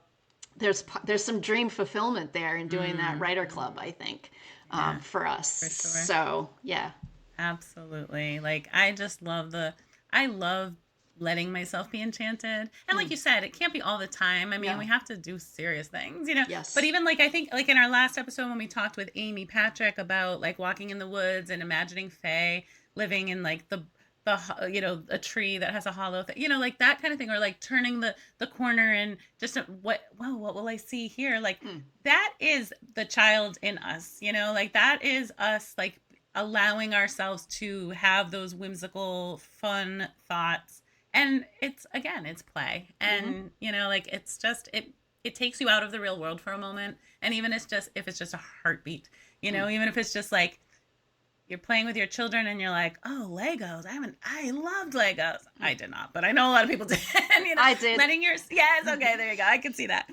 there's some dream fulfillment there in doing that writer club, I think, for us. For sure. So, yeah. Absolutely. Like, I love letting myself be enchanted. And like you said, it can't be all the time. We have to do serious things, Yes. But even like, I think like in our last episode when we talked with Amy Patrick about like walking in the woods and imagining Faye living in like a tree that has a hollow thing, like that kind of thing, or like turning the corner and just what will I see here? Like that is the child in us, like that is us, like allowing ourselves to have those whimsical, fun thoughts. And it's play. And, like it's just, it takes you out of the real world for a moment. And even if it's just a heartbeat, even if it's just like, you're playing with your children and you're like, oh, Legos. I loved Legos. I did not, but I know a lot of people did. I did. Yes, okay, there you go. I can see that.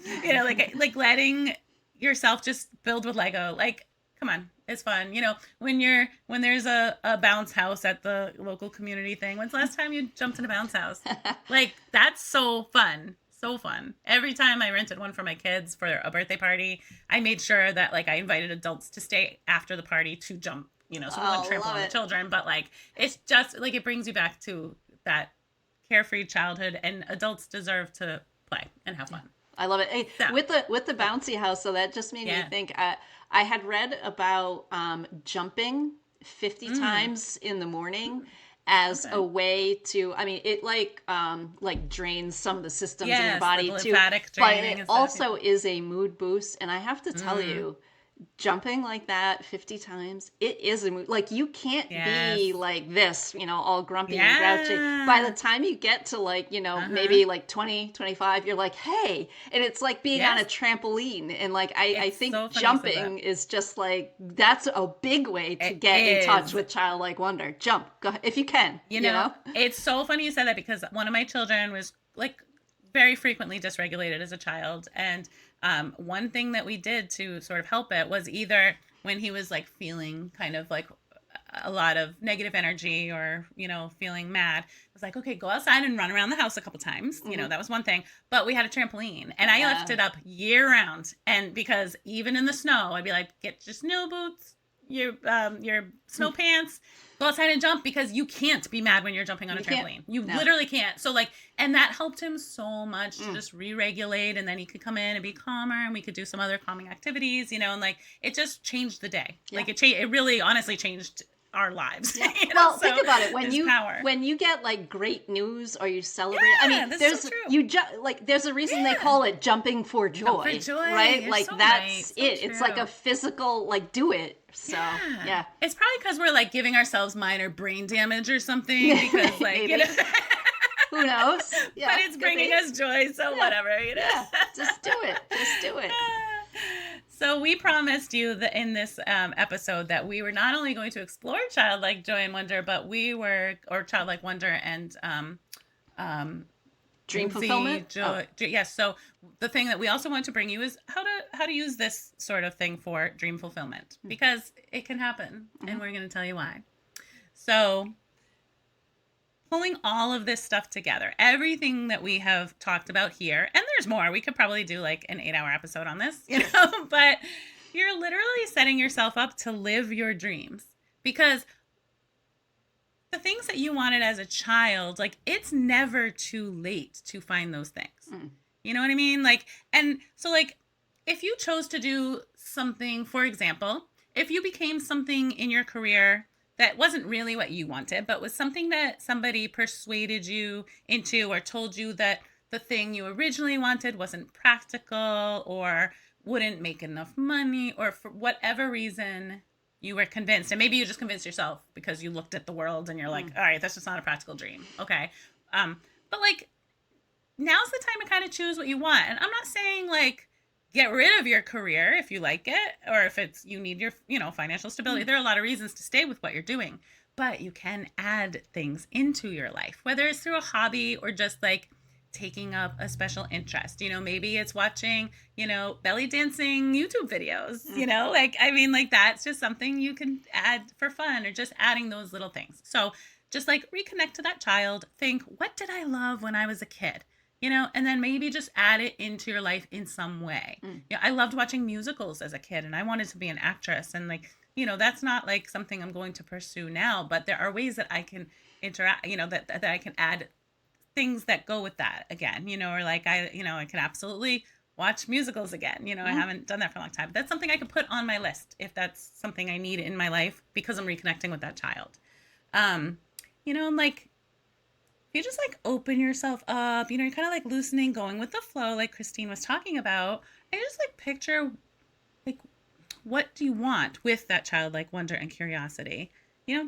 Like letting yourself just build with Lego. Like, come on, it's fun. When there's a bounce house at the local community thing. When's the last time you jumped in a bounce house? Like, that's so fun. So fun. Every time I rented one for my kids for a birthday party, I made sure that like I invited adults to stay after the party to jump. So we wouldn't trample on the children, but like, it's just like, it brings you back to that carefree childhood, and adults deserve to play and have fun. I love it. Hey, so, with the bouncy house, so that just made me think, I had read about jumping 50 times in the morning as a way to, it like drains some of the systems in your body too, but it also is a mood boost. And I have to tell you, jumping like that 50 times, it is a mood. Like, you can't be like this, all grumpy and grouchy. By the time you get to like, maybe like 20, 25, you're like, hey, and it's like being on a trampoline. And like, I think so jumping is just like, that's a big way to get in touch with childlike wonder. Jump, go if you can, you know? It's so funny you said that, because one of my children was like very frequently dysregulated as a child. And one thing that we did to sort of help it was either when he was like feeling kind of like a lot of negative energy or, feeling mad, I was like, okay, go outside and run around the house a couple times. That was one thing. But we had a trampoline, and I left it up year round. And because even in the snow, I'd be like, get your snow boots, your snow pants, go outside and jump, because you can't be mad when you're jumping on a trampoline. You literally can't. So like, and that helped him so much to just re-regulate, and then he could come in and be calmer, and we could do some other calming activities, and like, it just changed the day. Like it really honestly changed our lives. Yeah. Well, think about it. When you get like great news or you celebrate, there's so there's a reason they call it jumping for joy, right? You're like, so that's right. It. So it's like a physical, like, do it. So yeah. It's probably because we're like giving ourselves minor brain damage or something, because like, who knows? Yeah, but it's bringing us joy, so whatever, Yeah, just do it. Just do it. So we promised you that in this episode that we were not only going to explore childlike joy and wonder, but or childlike wonder and dream fulfillment. Joy. Yes. So the thing that we also want to bring you is how to use this sort of thing for dream fulfillment, because it can happen, and we're going to tell you why. So, pulling all of this stuff together, everything that we have talked about here, and there's more. We could probably do like an 8-hour episode on this, but you're literally setting yourself up to live your dreams, because the things that you wanted as a child, like, it's never too late to find those things. You know what I mean? Like, and so like, if you chose to do something, for example, if you became something in your career that wasn't really what you wanted, but was something that somebody persuaded you into or told you that the thing you originally wanted wasn't practical or wouldn't make enough money, or for whatever reason you were convinced, and maybe you just convinced yourself because you looked at the world and you're like, all right, that's just not a practical dream. Okay. But like, now's the time to kind of choose what you want. And I'm not saying like get rid of your career if you like it, or if it's you need your, financial stability. There are a lot of reasons to stay with what you're doing, but you can add things into your life, whether it's through a hobby or just like taking up a special interest. Maybe it's watching, belly dancing YouTube videos, like, I mean, like that's just something you can add for fun, or just adding those little things. So just like reconnect to that child, think, what did I love when I was a kid? And then maybe just add it into your life in some way. I loved watching musicals as a kid, and I wanted to be an actress. And like, that's not like something I'm going to pursue now, but there are ways that I can interact, that I can add things that go with that again, or like I can absolutely watch musicals again. I haven't done that for a long time. That's something I could put on my list if that's something I need in my life because I'm reconnecting with that child. Like, you just like open yourself up, you're kind of like loosening, going with the flow, like Christine was talking about, and just like picture like, what do you want with that childlike wonder and curiosity?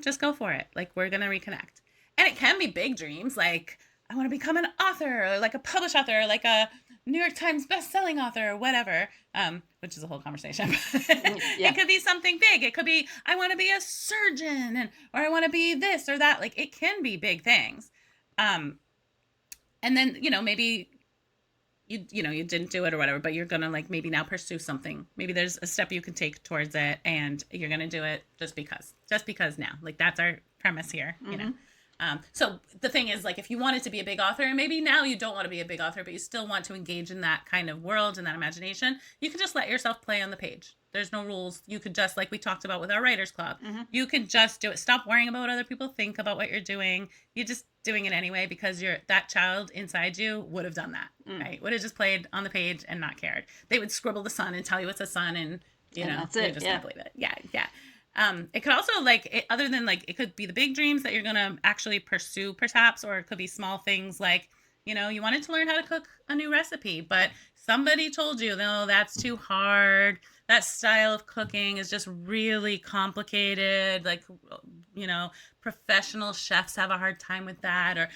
Just go for it. Like, we're going to reconnect. And it can be big dreams. Like, I want to become an author, or like a published author, or like a New York Times best-selling author, or whatever, which is a whole conversation. Yeah. It could be something big. It could be, I want to be a surgeon, or I want to be this or that. Like, it can be big things. And then, maybe you didn't do it or whatever, but you're going to like maybe now pursue something. Maybe there's a step you can take towards it, and you're going to do it just because now, like, that's our premise here, so the thing is, like, if you wanted to be a big author, and maybe now you don't want to be a big author, but you still want to engage in that kind of world and that imagination, you can just let yourself play on the page. There's no rules. You could just, like we talked about with our writers club, you can just do it. Stop worrying about what other people think about what you're doing. You're just doing it anyway because that child inside you would have done that, right? Would have just played on the page and not cared. They would scribble the sun and tell you it's a sun, and that's you're it. just gonna believe it. Yeah. It could also, like, other than like, it could be the big dreams that you're gonna actually pursue perhaps, or it could be small things like, you wanted to learn how to cook a new recipe, but somebody told you, no, that's too hard. That style of cooking is just really complicated. Like, professional chefs have a hard time with that. Or,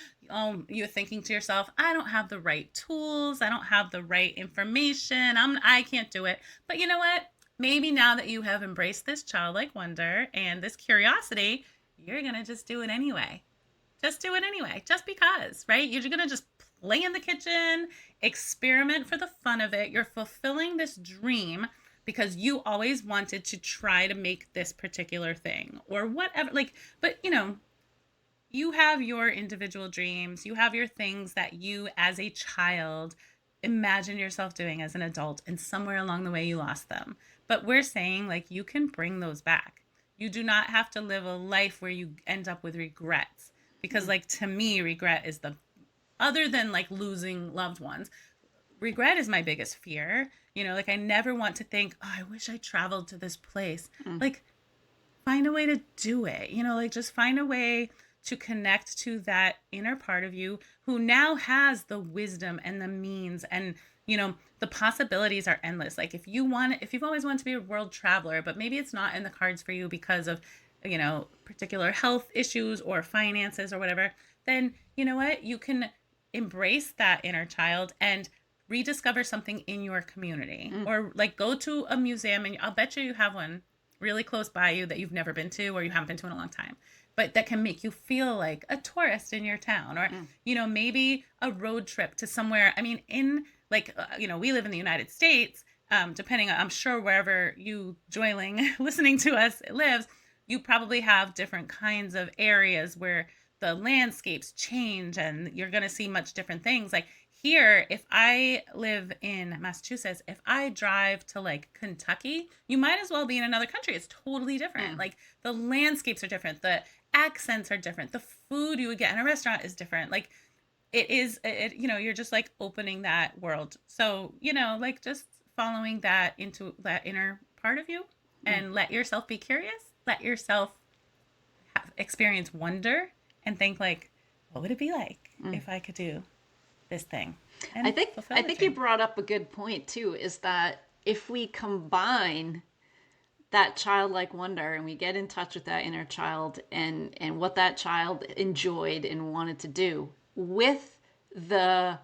you're thinking to yourself, I don't have the right tools. I don't have the right information. I can't do it. But you know what? Maybe now that you have embraced this childlike wonder and this curiosity, you're going to just do it anyway. Just do it anyway. Just because, right? You're going to just play in the kitchen, experiment for the fun of it. You're fulfilling this dream because you always wanted to try to make this particular thing or whatever. Like, but you have your individual dreams. You have your things that you as a child imagine yourself doing as an adult, and somewhere along the way you lost them. But we're saying, like, you can bring those back. You do not have to live a life where you end up with regrets, because like, to me, regret is other than like losing loved ones, regret is my biggest fear. Like, I never want to think, oh, I wish I traveled to this place. Like, find a way to do it, like, just find a way to connect to that inner part of you who now has the wisdom and the means, and the possibilities are endless. Like, if you've always wanted to be a world traveler, but maybe it's not in the cards for you because of particular health issues or finances or whatever, then you know what, you can embrace that inner child and rediscover something in your community, or like go to a museum, and I'll bet you have one really close by you that you've never been to, or you haven't been to in a long time, but that can make you feel like a tourist in your town, or maybe a road trip to somewhere. I mean, in like we live in the United States, depending on, I'm sure wherever you Joyling listening to us lives, you probably have different kinds of areas where the landscapes change and you're going to see much different things. Like, here, if I live in Massachusetts, if I drive to like Kentucky, you might as well be in another country. It's totally different. Like, the landscapes are different. The accents are different. The food you would get in a restaurant is different. Like, you're just like opening that world. So, like just following that into that inner part of you and let yourself be curious, let yourself experience wonder and think like, what would it be like if I could do this thing I and think fulfill I the think you dream? brought up a good point too, is that if we combine that childlike wonder and we get in touch with that inner child and what that child enjoyed and wanted to do with the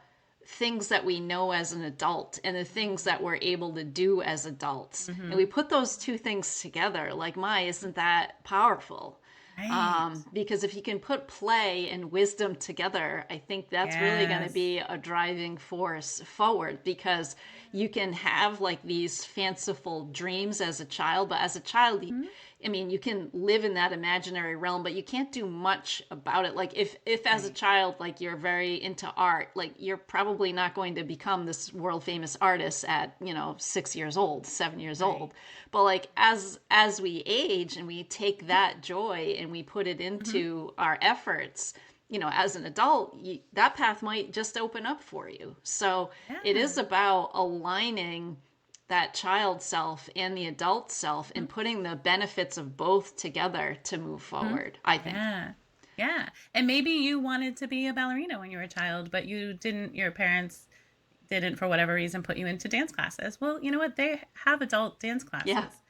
things that we know as an adult and the things that we're able to do as adults, and we Mm-hmm. put those two things together, like, my, isn't that powerful? Right. Because if you can put play and wisdom together, I think that's really going to Yes. be a driving force forward, because you can have like these fanciful dreams as a child, but as a child, Mhm. I mean, you can live in that imaginary realm, but you can't do much about it. Like, if as a Right. child, like, you're very into art, like, you're probably not going to become this world famous artist at 6 years old, 7 years Right. old. But like, as we age and we take that joy and we put it Mm-hmm. into our efforts, as an adult, that path might just open up for you. So it is Yeah. about aligning that child self and the adult self and putting the benefits of both together to move Mm-hmm. forward, I think. Yeah. Yeah. And maybe you wanted to be a ballerina when you were a child, but your parents didn't, for whatever reason, put you into dance classes. Well, you know what? They have adult dance Yeah. classes,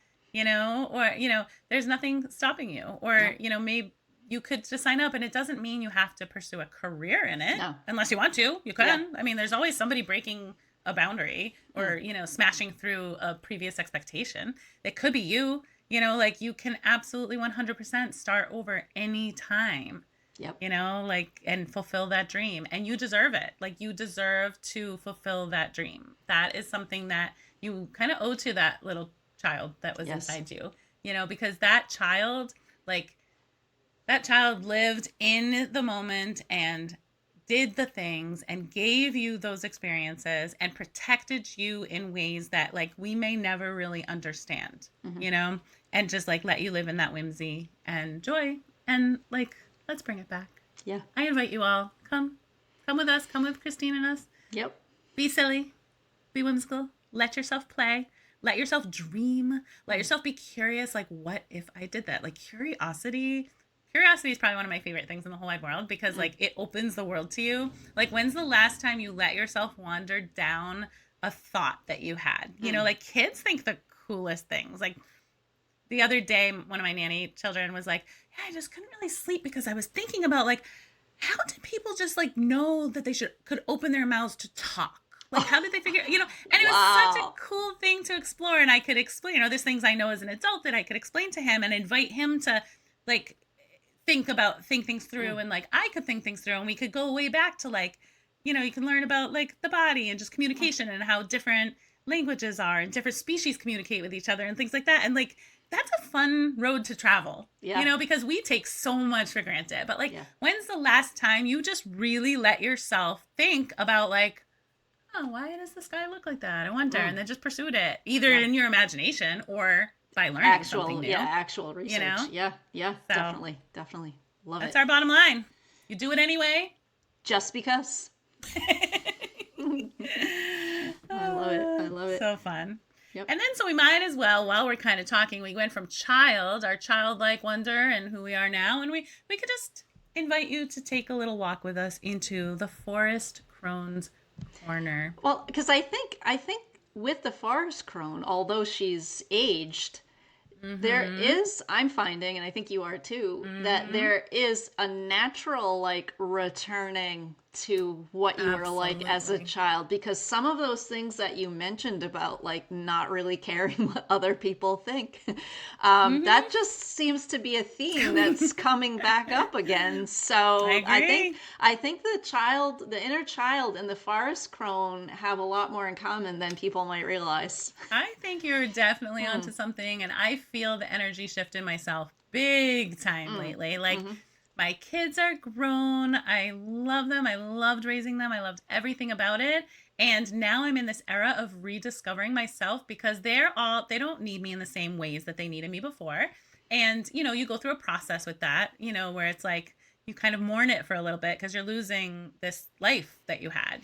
or, there's nothing stopping you. Or, No. maybe you could just sign up, and it doesn't mean you have to pursue a career in it No. unless you want to. You Yeah. can. I mean, there's always somebody breaking a boundary Mm. or, smashing through a previous expectation. It could be you. Like you can absolutely 100% start over anytime, Yep. like, and fulfill that dream. And you deserve it. Like, you deserve to fulfill that dream. That is something that you kind of owe to that little child that was Yes. inside you, because like, that child lived in the moment and did the things and gave you those experiences and protected you in ways that, like, we may never really understand, Hmm. and just like let you live in that whimsy and joy. And like, let's bring it back. Yeah. I invite you all, come with us, come with Christine and us. Yep. Be silly, be whimsical, let yourself play, let yourself dream, let Mm. yourself be curious. Like, what if I did that? Like, curiosity is probably one of my favorite things in the whole wide world, because Mm. like it opens the world to you. Like, when's the last time you let yourself wander down a thought that you had? Mm. Like, kids think the coolest things. Like, the other day, one of my nanny children was like, yeah, I just couldn't really sleep because I was thinking about, like, how did people just like know that they could open their mouths to talk? Like, how did they figure, and it was such a Wow. cool thing to explore. And I could explain, there's things I know as an adult that I could explain to him and invite him to, like, think things through. Mm. And like, I could think things through, and we could go way back to, like, you can learn about like the body and just communication and how different languages are and different species communicate with each other and things like that. And like, that's a fun road to travel, Yeah. because we take so much for granted. But like, Yeah. when's the last time you just really let yourself think about, like, oh, why does the sky look like that? I wonder. Mm. And then just pursued it, either Yeah. in your imagination or by learning something new, Actual you research. know? Yeah. Yeah. So Definitely. Definitely. Love that's it. our bottom line. You do it anyway. Just because. I love it. I love it. So fun. Yep. And then, so we might as well, while we're kind of talking, we went from our childlike wonder and who we are now, and we could just invite you to take a little walk with us into the forest crone's corner. Well, because I think with the forest crone, although she's aged, there Mm-hmm. is, I'm finding, and I think you are too, that Mm-hmm. there is a natural, like, returning to what you were like as a Absolutely. child, because some of those things that you mentioned about, like, not really caring what other people think, Mm-hmm. that just seems to be a It's theme coming that's coming back up again. I So agree. I think the inner child and the forest crone have a lot more in common than people might realize. I think you're definitely Mm. onto something, and I feel the energy shift in myself big time Mm. lately. Like, Hmm. my kids are grown. I love them. I loved raising them. I loved everything about it. And now I'm in this era of rediscovering myself, because they don't need me in the same ways that they needed me before. And, you go through a process with that, where it's like, you kind of mourn it for a little bit because you're losing this life that you had,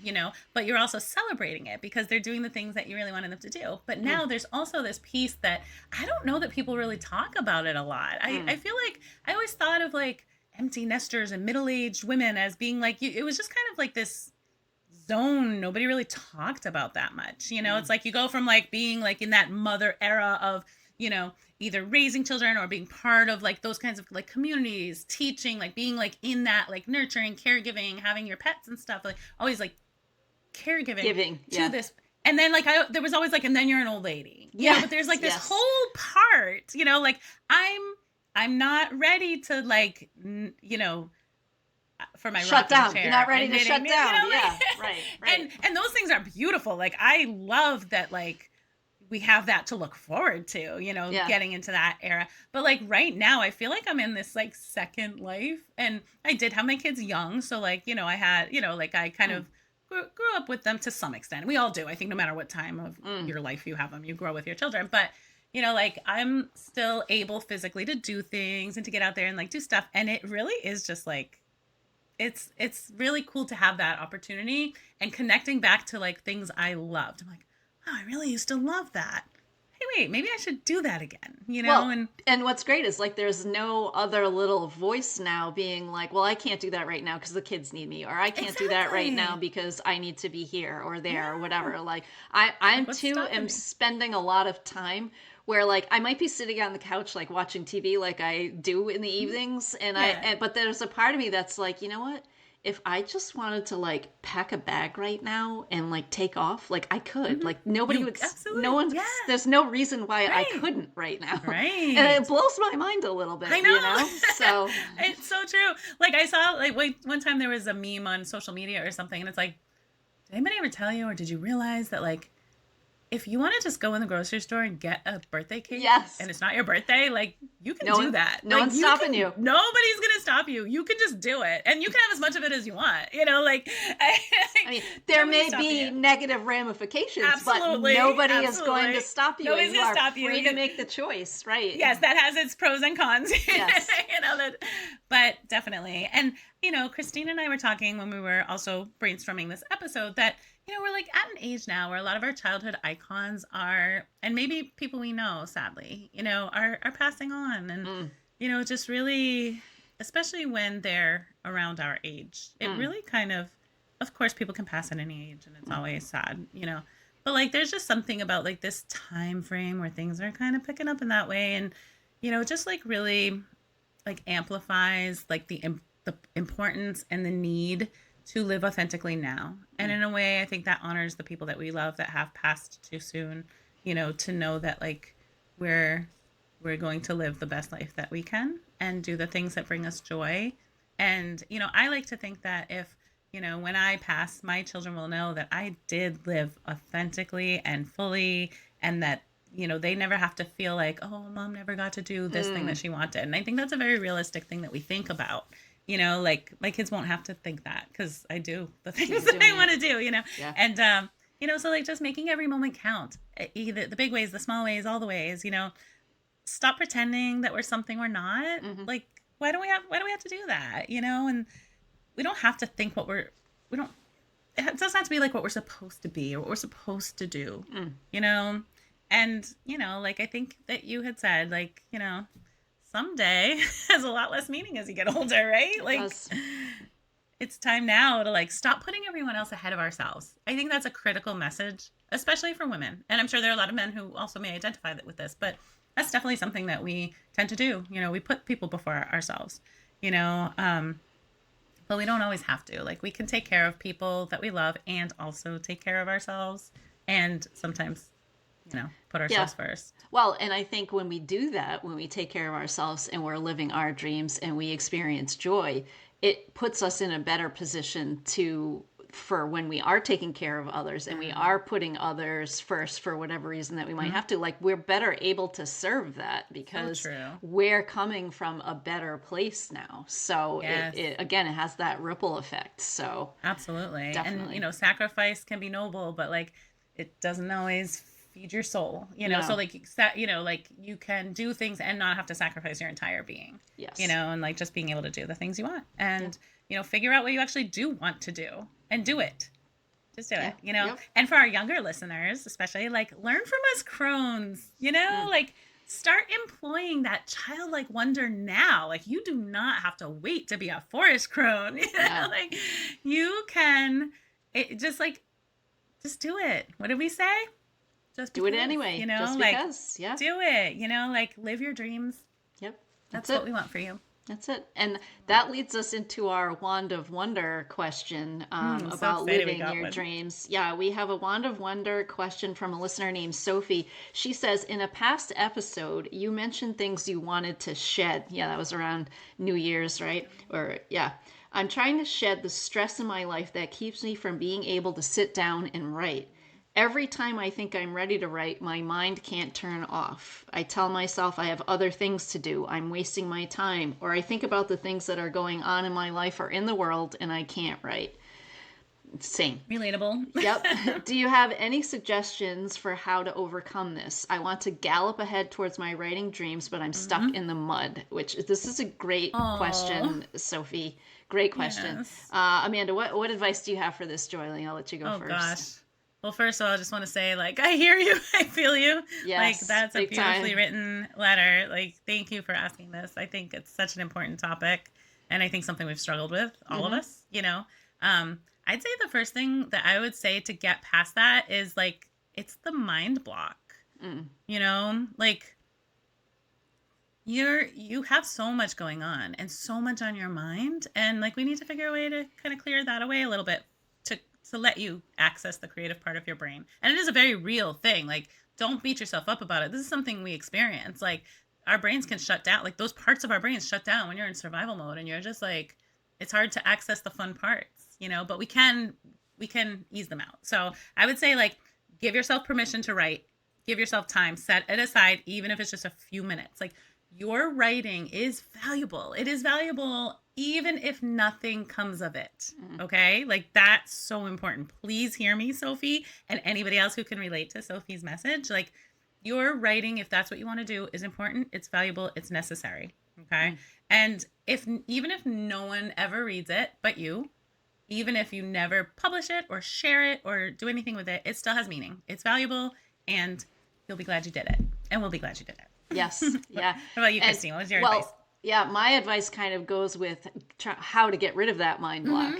but you're also celebrating it because they're doing the things that you really wanted them to do. But now there's also this piece that I don't know that people really talk about it a lot. I feel like I always thought of like empty nesters and middle-aged women as being like, it was just kind of like this zone. Nobody really talked about that much. It's like you go from like being like in that mother era of, either raising children or being part of like those kinds of like communities, teaching, like being like in that like nurturing, caregiving, having your pets and stuff, like always like caregiving to this. And then like there was always like, and then you're an old lady. But there's like this whole part, like I'm not ready to like, for my shut down. Chair. You're not ready to shut down. Right. And those things are beautiful. Like I love that like we have that to look forward to, getting into that era. But like right now, I feel like I'm in this like second life, and I did have my kids young. So like, I had, like I kind of grew up with them to some extent. We all do. I think no matter what time of your life you have them, you grow with your children. But, like I'm still able physically to do things and to get out there and like do stuff. And it really is just like, it's really cool to have that opportunity and connecting back to like things I loved. I'm like, oh, I really used to love that. Hey, wait, maybe I should do that again, Well, and what's great is like there's no other little voice now being like, well, I can't do that right now because the kids need me, or I can't do that right now because I need to be here or there or whatever. Like I'm too am spending a lot of time where like I might be sitting on the couch like watching TV like I do in the evenings, and but there's a part of me that's like, you know what? If I just wanted to like pack a bag right now and like take off, like I could. Like nobody would. No one. Yeah. There's no reason why I couldn't right now. Right. And it blows my mind a little bit. I know. So it's so true. Like I saw like one time there was a meme on social media or something, and it's like, did anybody ever tell you, or did you realize that like, if you want to just go in the grocery store and get a birthday cake, and it's not your birthday, like you can do that. No one's stopping you. Nobody's gonna stop you. You can just do it, and you can have as much of it as you want. Like I mean, there may be negative ramifications, but nobody is going to stop you. Nobody's going to stop you. Free to make the choice, right? Yes, that has its pros and cons. Yes, but definitely. And Christine and I were talking when we were also brainstorming this episode that. We're like at an age now where a lot of our childhood icons are, and maybe people we know, sadly, are passing on. And, just really, especially when they're around our age, it really kind of course, people can pass at any age and it's always sad, but like, there's just something about like this time frame where things are kind of picking up in that way. And, just like really like amplifies like the importance and the need to live authentically now. And in a way, I think that honors the people that we love that have passed too soon, to know that like we're going to live the best life that we can and do the things that bring us joy. And, I like to think that if, when I pass, my children will know that I did live authentically and fully, and that, they never have to feel like, oh, mom never got to do this thing that she wanted. And I think that's a very realistic thing that we think about. Like my kids won't have to think that because I do the things that I want to do, Yeah. And, so like just making every moment count, either the big ways, the small ways, all the ways, stop pretending that we're something we're not. Like, why do we have to do that? And we don't have to think it doesn't have to be like what we're supposed to be or what we're supposed to do, and, like, I think that you had said, like, someday has a lot less meaning as you get older, right? Like, it's time now to like stop putting everyone else ahead of ourselves. I think that's a critical message, especially for women. And I'm sure there are a lot of men who also may identify with this, but that's definitely something that we tend to do. We put people before ourselves, but we don't always have to. Like, we can take care of people that we love and also take care of ourselves, and sometimes put ourselves first. Well, and I think when we do that, when we take care of ourselves and we're living our dreams and we experience joy, it puts us in a better position for when we are taking care of others and we are putting others first for whatever reason that we might have to, like, we're better able to serve that because we're coming from a better place now. So it again, it has that ripple effect. So absolutely. Definitely. And, sacrifice can be noble, but like, it doesn't always feed your soul, Yeah. so like, like you can do things and not have to sacrifice your entire being, Yes. and like just being able to do the things you want and, figure out what you actually do want to do and do it. Just do it, Yep. And for our younger listeners, especially, like, learn from us crones, like start employing that childlike wonder now. Like, you do not have to wait to be a forest crone. Like, you can just do it. What did we say? Just do it anyway. Just because, do it. Like, live your dreams. Yep. That's what we want for you. That's it. And that leads us into our Wand of Wonder question about living your dreams. Yeah, we have a Wand of Wonder question from a listener named Sophie. She says, in a past episode, you mentioned things you wanted to shed. Yeah, that was around New Year's, right? I'm trying to shed the stress in my life that keeps me from being able to sit down and write. Every time I think I'm ready to write, my mind can't turn off. I tell myself I have other things to do. I'm wasting my time. Or I think about the things that are going on in my life or in the world, and I can't write. Same. Relatable. Yep. Do you have any suggestions for how to overcome this? I want to gallop ahead towards my writing dreams, but I'm stuck in the mud. This is a great question, Sophie. Great question. Yes. Amanda, what advice do you have for this, Joyling? I'll let you go first. Gosh. Well, first of all, I just want to say, like, I hear you. I feel you. Yes, like, that's a beautifully time. written letter. Like, thank you for asking this. I think it's such an important topic. And I think something we've struggled with, all of us, I'd say the first thing that I would say to get past that is, like, it's the mind block. Like, you have so much going on and so much on your mind. And, like, we need to figure a way to kind of clear that away a little bit to let you access the creative part of your brain. And it is a very real thing. Like, don't beat yourself up about it. This is something we experience. Like, our brains can shut down. Like, those parts of our brains shut down when you're in survival mode and you're just like, it's hard to access the fun parts, but we can ease them out. So I would say, like, give yourself permission to write, give yourself time, set it aside, even if it's just a few minutes. Like, your writing is valuable. It is valuable even if nothing comes of it. Okay? Like, that's so important. Please hear me, Sophie, and anybody else who can relate to Sophie's message. Like, your writing, if that's what you want to do, is important. It's valuable. It's necessary. Okay? And even if no one ever reads it but you, even if you never publish it or share it or do anything with it, it still has meaning. It's valuable, and you'll be glad you did it. And we'll be glad you did it. Yes. Yeah. How about you, Christine? What was your advice? Yeah, my advice kind of goes with how to get rid of that mind block.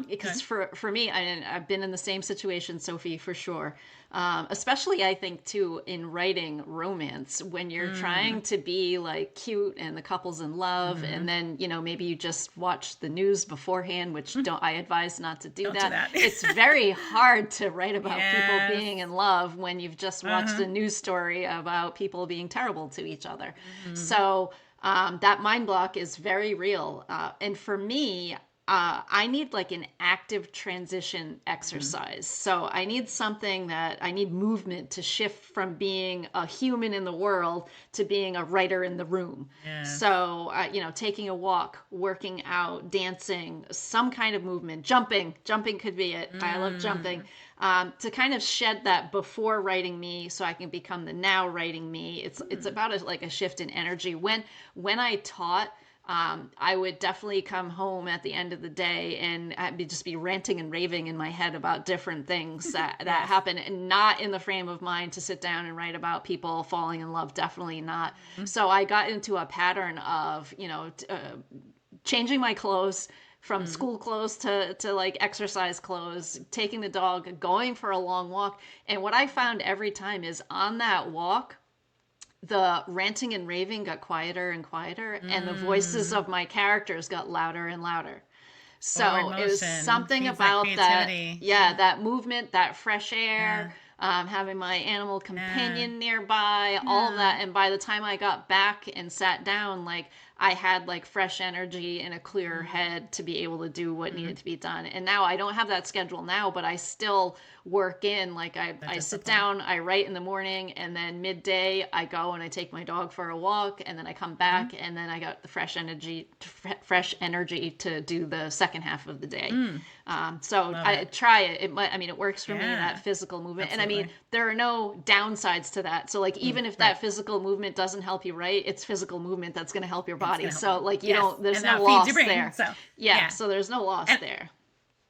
Because for me, I've been in the same situation, Sophie, for sure. Especially, I think, too, in writing romance, when you're trying to be, like, cute and the couple's in love, and then, maybe you just watch the news beforehand, which I advise not to do that. It's very hard to write about people being in love when you've just watched a news story about people being terrible to each other. So that mind block is very real. And for me, I need, like, an active transition exercise. So I need I need movement to shift from being a human in the world to being a writer in the room. So, taking a walk, working out, dancing, some kind of movement, jumping could be it. I love jumping. To kind of shed that before writing me so I can become the now writing me. It's about a shift in energy. When I taught, I would definitely come home at the end of the day and I'd just be ranting and raving in my head about different things that happen, and not in the frame of mind to sit down and write about people falling in love. Definitely not. So I got into a pattern of, changing my clothes from school clothes to like exercise clothes, taking the dog, going for a long walk. And what I found every time is on that walk, the ranting and raving got quieter and quieter, and the voices of my characters got louder and louder. So it was something about that. Yeah, that movement, that fresh air, having my animal companion nearby, all of that. And by the time I got back and sat down, like, I had like fresh energy and a clearer head to be able to do what needed to be done. And now I don't have that schedule now, but I still work in, like I sit down, I write in the morning, and then midday I go and I take my dog for a walk, and then I come back, and then I got the fresh energy to do the second half of the day. So I try it. It works for me, that physical movement. Absolutely. And there are no downsides to that. So like, even if that physical movement doesn't help you write, it's physical movement that's going to help your body. So like, there's no loss there. So there's no loss there.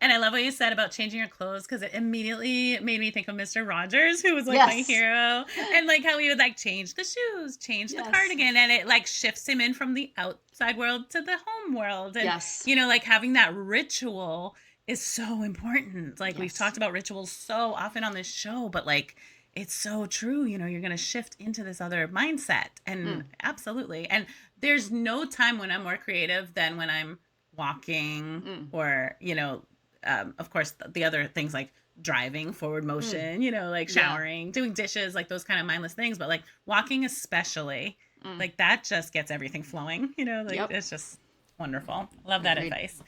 And I love what you said about changing your clothes, because it immediately made me think of Mr. Rogers, who was like my hero, and like how he would like change the shoes, change the cardigan, and it like shifts him in from the outside world to the home world. And like having that ritual is so important. Like we've talked about rituals so often on this show, but like it's so true. You're going to shift into this other mindset, and absolutely. And there's no time when I'm more creative than when I'm walking or, of course, the other things like driving, forward motion, like showering, doing dishes, like those kind of mindless things. But like walking especially, like that just gets everything flowing, it's just wonderful. Love that advice.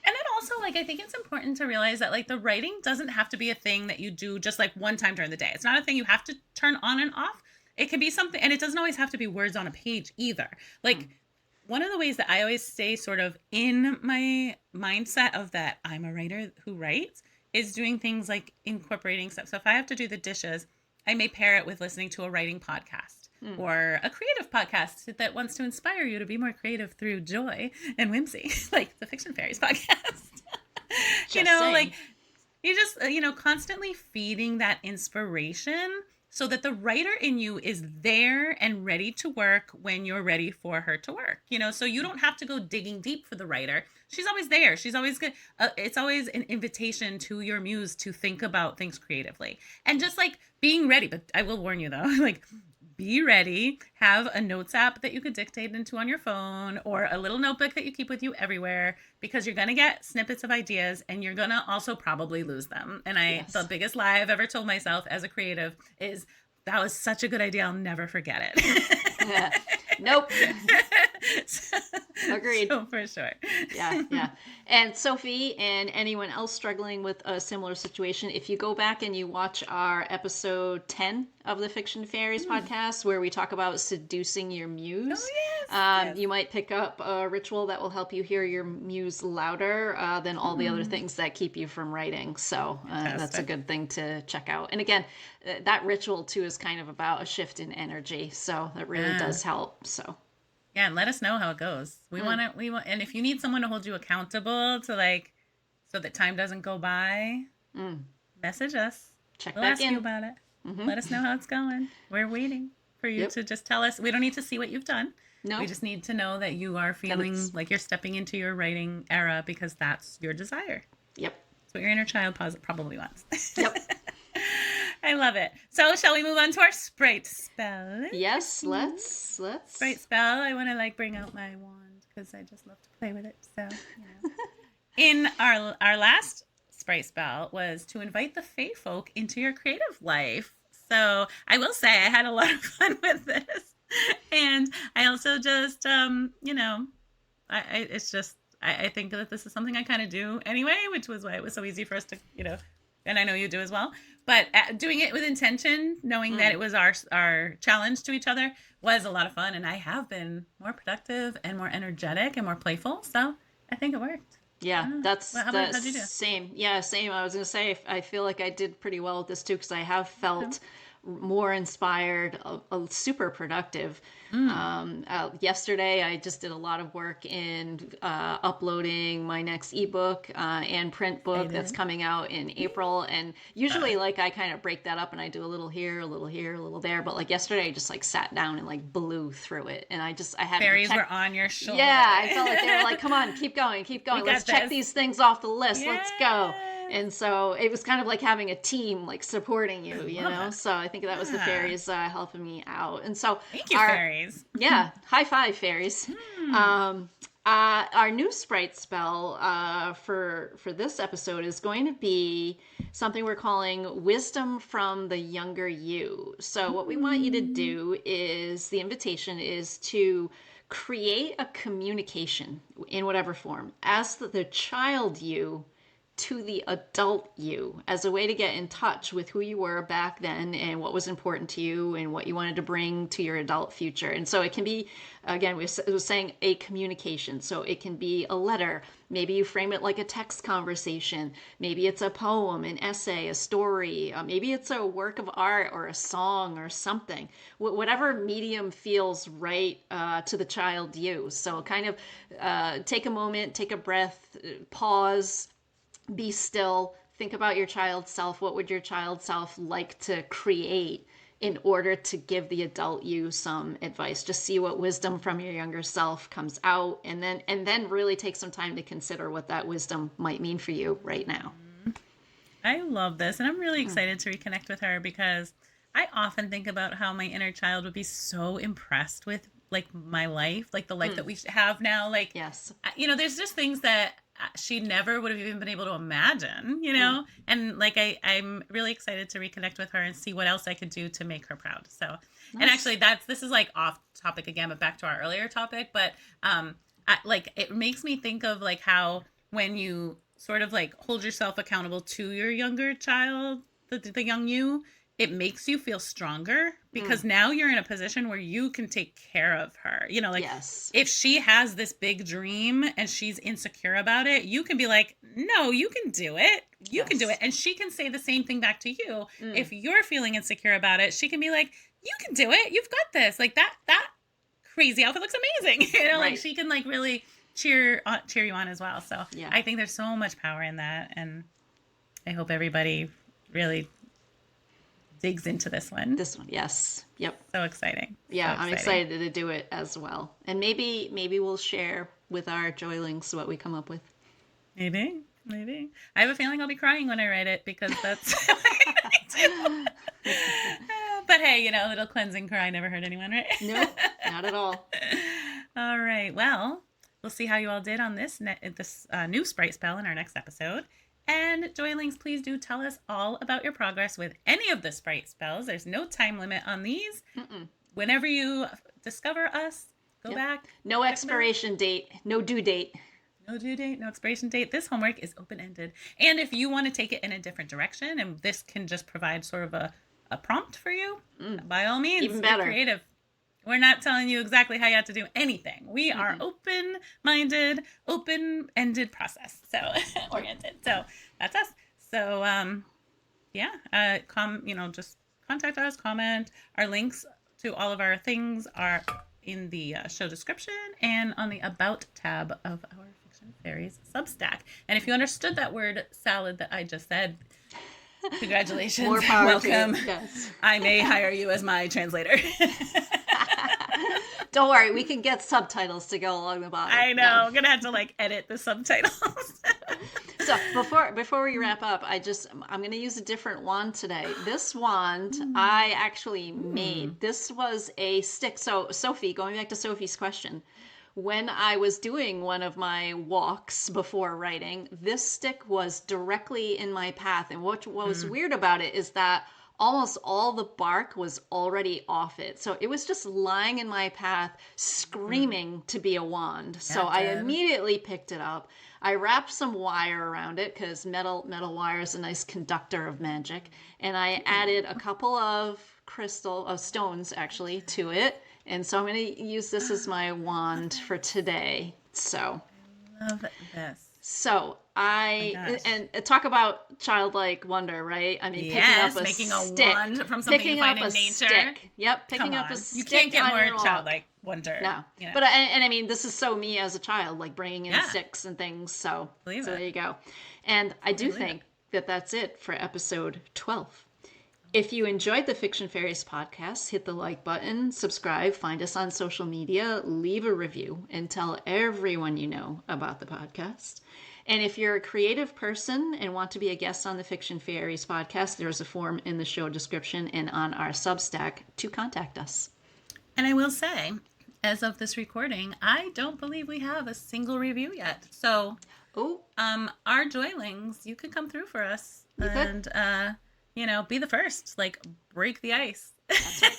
And then also, like, I think it's important to realize that, like, the writing doesn't have to be a thing that you do just, like, one time during the day. It's not a thing you have to turn on and off. It can be something, and it doesn't always have to be words on a page either. Like, one of the ways that I always stay sort of in my mindset of that I'm a writer who writes is doing things like incorporating stuff. So if I have to do the dishes, I may pair it with listening to a writing podcast or a creative podcast that wants to inspire you to be more creative through joy and whimsy, like the Fiction Faeries Podcast. Like you just, constantly feeding that inspiration so that the writer in you is there and ready to work when you're ready for her to work, so you don't have to go digging deep for the writer. She's always there. She's always good. It's always an invitation to your muse to think about things creatively and just like being ready. But I will warn you though, like be ready, have a notes app that you could dictate into on your phone or a little notebook that you keep with you everywhere, because you're going to get snippets of ideas and you're going to also probably lose them. And the biggest lie I've ever told myself as a creative is that was such a good idea. I'll never forget it. Nope. Agreed. So for sure. Yeah. And Sophie and anyone else struggling with a similar situation, if you go back and you watch our episode 10 of the Fiction Faeries podcast, where we talk about seducing your muse, you might pick up a ritual that will help you hear your muse louder than all the other things that keep you from writing. So that's a good thing to check out. And again, that ritual too is kind of about a shift in energy. So that really does help. So. Yeah, and let us know how it goes. We want, and if you need someone to hold you accountable to like, so that time doesn't go by, message us. We'll ask you about it. Let us know how it's going. We're waiting for you to just tell us. We don't need to see what you've done. No. We just need to know that you are feeling like you're stepping into your writing era, because that's your desire. Yep. That's what your inner child probably wants. Yep. I love it. So shall we move on to our Sprite spell? Yes, let's. Sprite spell. I want to like bring out my wand because I just love to play with it. So, in our last Sprite spell was to invite the Fae folk into your creative life. So I will say I had a lot of fun with this, and I also just I think that this is something I kind of do anyway, which was why it was so easy for us to and I know you do as well. But doing it with intention, knowing that it was our challenge to each other, was a lot of fun. And I have been more productive and more energetic and more playful. So I think it worked. Yeah, how'd you do? Same. Yeah, same. I was going to say, I feel like I did pretty well with this too, because I have felt more inspired, super productive. Yesterday, I just did a lot of work in uploading my next ebook and print book that's coming out in April. And usually, like, I kind of break that up and I do a little here, a little here, a little there. But like yesterday, I just like sat down and like blew through it. And I had fairies were on your shoulder. Yeah, I felt like they were like, "Come on, keep going. Let's check these things off the list. Yeah. Let's go." And so it was kind of like having a team like supporting you, So I think that was the fairies helping me out. And so thank you, fairies. Yeah, high five, fairies. Our new Sprite spell for this episode is going to be something we're calling Wisdom from the Younger You. So what we want you to do is, the invitation is to create a communication in whatever form. Ask the child you to the adult you as a way to get in touch with who you were back then and what was important to you and what you wanted to bring to your adult future. And so it can be, again, we was saying a communication. So it can be a letter. Maybe you frame it like a text conversation. Maybe it's a poem, an essay, a story. Maybe it's a work of art or a song or something. Whatever medium feels right to the child you. So kind of take a moment, take a breath, pause, be still, think about your child self. What would your child self like to create in order to give the adult you some advice? Just see what wisdom from your younger self comes out, and then really take some time to consider what that wisdom might mean for you right now. I love this, and I'm really excited to reconnect with her because I often think about how my inner child would be so impressed with like my life, like the life that we have now. Like, yes, there's just things that she never would have even been able to imagine, and like I'm really excited to reconnect with her and see what else I could do to make her proud. So, nice. And actually this is like off topic again, but back to our earlier topic, but it makes me think of like how when you sort of like hold yourself accountable to your younger child, the young you, it makes you feel stronger because now you're in a position where you can take care of her. Yes. If she has this big dream and she's insecure about it, you can be like, no, you can do it. You can do it. And she can say the same thing back to you. If you're feeling insecure about it, she can be like, you can do it. You've got this. Like that crazy outfit looks amazing. Right. Like she can like really cheer you on as well. So yeah. I think there's so much power in that. And I hope everybody really digs into this one. Yes. Yep. So exciting. Yeah, I'm excited to do it as well. And maybe we'll share with our joylings what we come up with. Maybe. I have a feeling I'll be crying when I write it because that's But hey, little cleansing cry never hurt anyone, right? No, not at all. All right. Well, we'll see how you all did on this new Sprite spell in our next episode. And joylings, please do tell us all about your progress with any of the Sprite spells. There's no time limit on these. Whenever you discover us, go back. No expiration date. No due date. No due date, no expiration date. This homework is open-ended. And if you want to take it in a different direction, and this can just provide sort of a prompt for you, by all means, even better. Be creative. We're not telling you exactly how you have to do anything. We are open-minded, open-ended process. So oriented. So that's us. So just contact us, comment. Our links to all of our things are in the show description and on the About tab of our Fiction Faeries Substack. And if you understood that word salad that I just said, congratulations. More power. Welcome. Yes. I may hire you as my translator. Don't worry, we can get subtitles to go along the bottom. I know. I'm going to have to edit the subtitles. So before we wrap up, I'm going to use a different wand today. This wand I actually made. This was a stick. So Sophie, going back to Sophie's question, when I was doing one of my walks before writing, this stick was directly in my path. And what was weird about it is that almost all the bark was already off it. So it was just lying in my path, screaming to be a wand. So I immediately picked it up. I wrapped some wire around it because metal wire is a nice conductor of magic. And I added a couple of stones actually to it. And so I'm going to use this as my wand for today. So love this. So and talk about childlike wonder, right? I mean, making a wand from something you find in nature. Stick. Yep, picking up a stick. You can't get more childlike wonder. No, but I mean, this is so me as a child, like bringing in sticks and things. So there you go. And I do think that that's it for episode 12. If you enjoyed the Fiction Faeries podcast, hit the like button, subscribe, find us on social media, leave a review, and tell everyone you know about the podcast. And if you're a creative person and want to be a guest on the Fiction Faeries podcast, there's a form in the show description and on our Substack to contact us. And I will say, as of this recording, I don't believe we have a single review yet. So, our joylings, you could come through for us and, be the first, break the ice. That's right.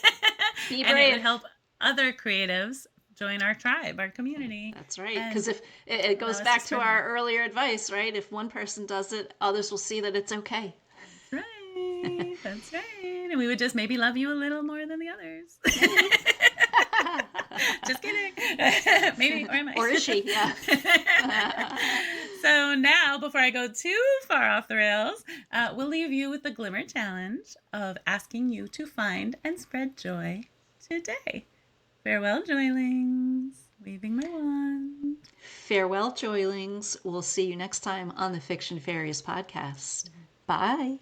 Be brave. And it would help other creatives join our tribe, our community. That's right. Because if it goes allow us back to to spread our earlier advice, right? If one person does it, others will see that it's okay. That's right. That's right. And we would just maybe love you a little more than the others. Just kidding. Maybe, or am I? Or is she? Yeah. So now, before I go too far off the rails, we'll leave you with the Glimmer Challenge of asking you to find and spread joy today. Farewell, Joylings. Waving my wand. Farewell, Joylings. We'll see you next time on the Fiction Faeries Podcast. Bye.